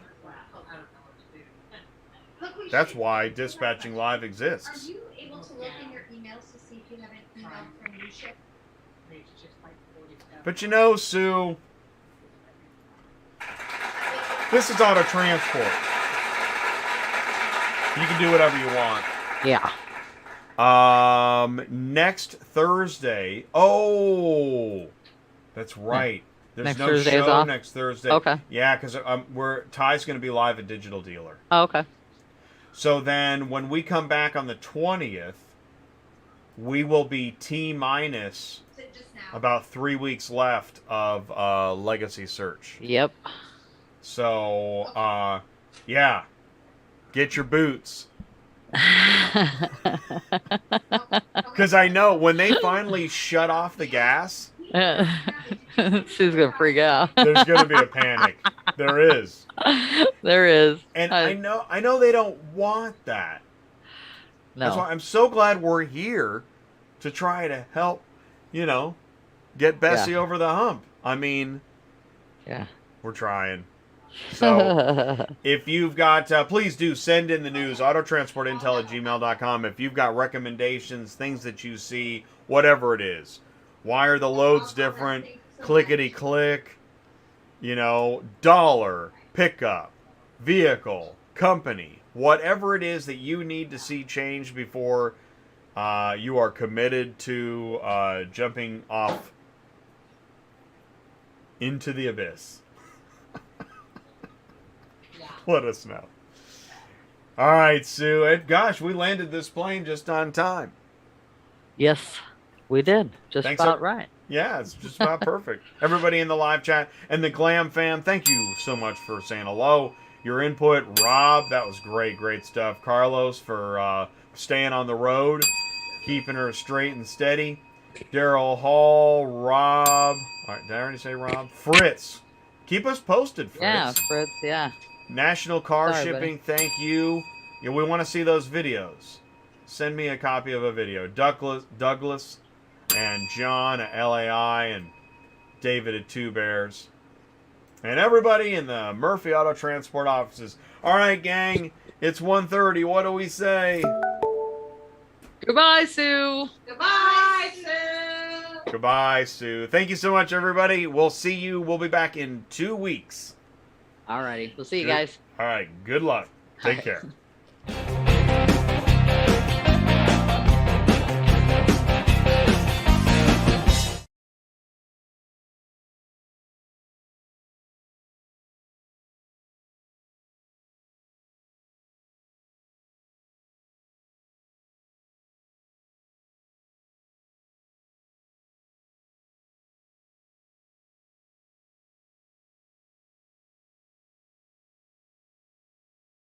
That's why Dispatching Live Are exists. you able to look in your emails to see if you have an email from you ship? But Sue, this is auto transport. You can do whatever you want. Yeah. Next Thursday. Oh, that's right. There's Next no Thursday is show off? next Thursday. Okay. Yeah, because Ty's going to be live at Digital Dealer. Oh, okay. So then, when we come back on the 20th, we will be T-minus Is it just now? about 3 weeks left of Legacy Search. Yep. So, yeah, get your boots. Because I know when they finally shut off the gas, Sue's gonna freak out. there's going to be a panic. There is. There is. And I know they don't want that. That's why No. I'm so glad we're here to try to help, get Bessie over the hump. I mean, Yeah. we're trying. So if you've got, please do send in the news, autotransportintel@gmail.com. If you've got recommendations, things that you see, whatever it is. Why are the loads different? Clickety-click, dollar, pickup, vehicle, company, whatever it is that you need to see change before you are committed to jumping off into the abyss. Let us know. All right, Sue. And gosh, we landed this plane just on time. Yes, we did. Just Thanks, about right. Yeah, it's just about perfect. Everybody in the live chat and the Glam fam, thank you so much for saying hello. your input. Rob, that was great stuff. Carlos for staying on the road, keeping her straight and steady. Daryl Hall, Rob. All right, did I already say Rob? Fritz. Keep us posted, Fritz. Yeah, Fritz, yeah. National Car Sorry, Shipping, thank you. Yeah, we want to see those videos. Send me a copy of a video. Douglas and John at LAI and David at Two Bears. And everybody in the Murphy Auto Transport offices. All right, gang, it's 1:30. What do we say? Goodbye, Sue. Goodbye, Sue. Goodbye, Sue. Thank you so much, everybody. We'll see you. We'll be back in 2 weeks. Alrighty. We'll see you Good. guys. All right. Good luck. Take All right. care.